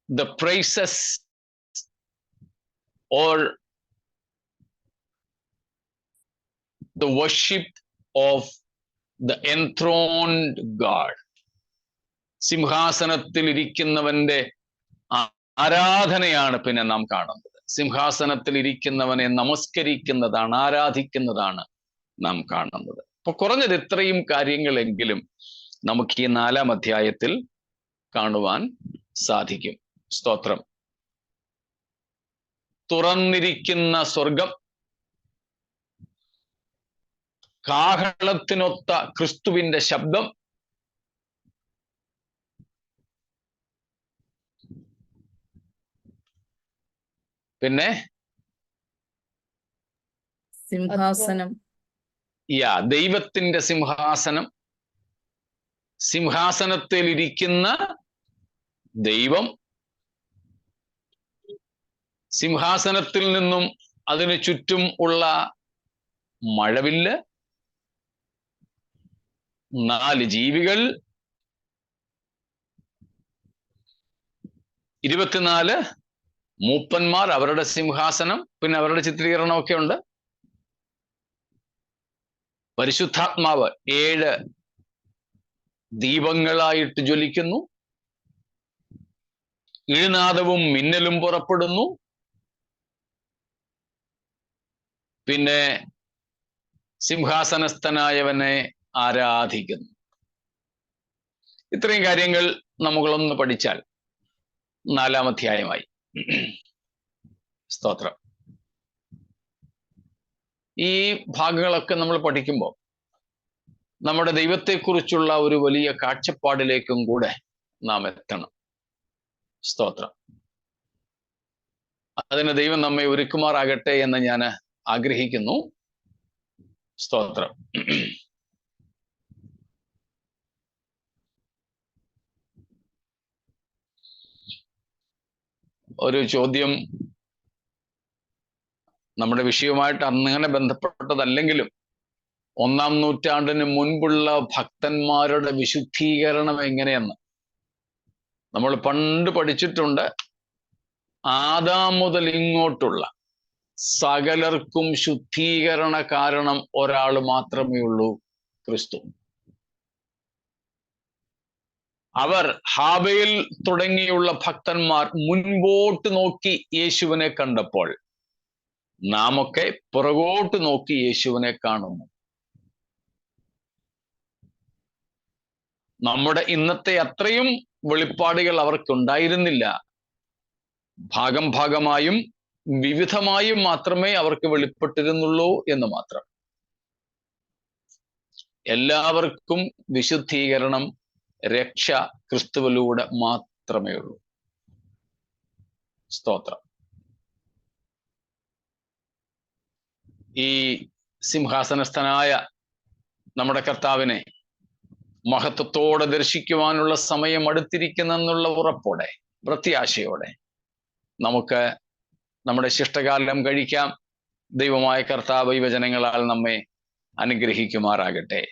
the praises or the worship of the enthroned God. സിംഹാസനത്തിൽ ഇരിക്കുന്നവന്റെ ആരാധനയാണ് പിന്നെ നാം കാണുന്നത്. സിംഹാസനത്തിൽ ഇരിക്കുന്നവനെ നമസ്കരിക്കുന്നതാണ്, ആരാധിക്കുന്നതാണ് നാം കാണുന്നത്. അപ്പൊ കുറഞ്ഞത് ഇത്രയും കാര്യങ്ങളെങ്കിലും നമുക്ക് ഈ 4-ാം അധ്യായത്തിൽ കാണുവാൻ സാധിക്കും. സ്തോത്രം. തുറന്നിരിക്കുന്ന സ്വർഗം, കാഹളത്തിനൊത്ത ക്രിസ്തുവിന്റെ ശബ്ദം, പിന്നെ സിംഹാസനം, ദൈവത്തിന്റെ സിംഹാസനം, സിംഹാസനത്തിൽ ഇരിക്കുന്ന ദൈവം, സിംഹാസനത്തിൽ നിന്നും അതിനു ചുറ്റും ഉള്ള മഴവില്ല്, 4 ജീവികൾ, 24 മൂപ്പന്മാർ, അവരുടെ സിംഹാസനം, പിന്നെ അവരുടെ ചിത്രീകരണമൊക്കെ ഉണ്ട്. പരിശുദ്ധാത്മാവ് 7 ദീപങ്ങളായിട്ട് ജ്വലിക്കുന്നു. ഇഴുനാദവും മിന്നലും പുറപ്പെടുന്നു. പിന്നെ സിംഹാസനസ്ഥനായവനെ ആരാധിക്കുന്നു. ഇത്രയും കാര്യങ്ങൾ നമ്മളൊന്ന് പഠിച്ചാൽ 4-ാം അധ്യായമായി. സ്തോത്രം. ഈ ഭാഗങ്ങളൊക്കെ നമ്മൾ പഠിക്കുമ്പോൾ നമ്മുടെ ദൈവത്തെക്കുറിച്ചുള്ള ഒരു വലിയ കാഴ്ചപ്പാടിലേക്കും കൂടെ നാം എത്തണം. സ്തോത്രം. അതിന് ദൈവം നമ്മെ ഒരുക്കുമാറാകട്ടെ എന്ന് ഞാൻ ആഗ്രഹിക്കുന്നു. സ്തോത്രം. ഒരു ചോദ്യം നമ്മുടെ വിഷയവുമായിട്ട് അങ്ങനെ ബന്ധപ്പെട്ടതല്ലെങ്കിലും 1-ാം നൂറ്റാണ്ടിന് മുൻപുള്ള ഭക്തന്മാരുടെ വിശുദ്ധീകരണം എങ്ങനെയെന്ന് നമ്മൾ പണ്ട് പഠിച്ചിട്ടുണ്ട്. ആദാം മുതൽ ഇങ്ങോട്ടുള്ള സകലർക്കും ശുദ്ധീകരണ കാരണം ഒരാൾ മാത്രമേ ഉള്ളൂ, ക്രിസ്തു. അവർ ഹാബേൽ തുടങ്ങിയുള്ള ഭക്തന്മാർ മുൻപോട്ട് നോക്കി യേശുവിനെ കണ്ടപ്പോൾ നാമൊക്കെ പുറകോട്ട് നോക്കി യേശുവിനെ കാണുന്നു. നമ്മുടെ ഇന്നത്തെ അത്രയും വെളിപ്പാടുകൾ അവർക്കുണ്ടായിരുന്നില്ല. ഭാഗം ഭാഗമായും വിവിധമായും മാത്രമേ അവർക്ക് വെളിപ്പെട്ടിരുന്നുള്ളൂ എന്ന് മാത്രം. എല്ലാവർക്കും വിശുദ്ധീകരണം, രക്ഷ ക്രിസ്തുവിലൂടെ മാത്രമേ ഉള്ളൂ. സ്തോത്രം. ഈ സിംഹാസനസ്ഥനായ നമ്മുടെ കർത്താവിനെ മഹത്വത്തോടെ ദർശിക്കുവാനുള്ള സമയം അടുത്തിരിക്കുന്നെന്നുള്ള ഉറപ്പോടെ, പ്രത്യാശയോടെ നമുക്ക് നമ്മുടെ ശിഷ്ടകാലം കഴിക്കാം. ദൈവമായ കർത്താവ് ഈ വചനങ്ങളാൽ നമ്മെ അനുഗ്രഹിക്കുമാറാകട്ടെ.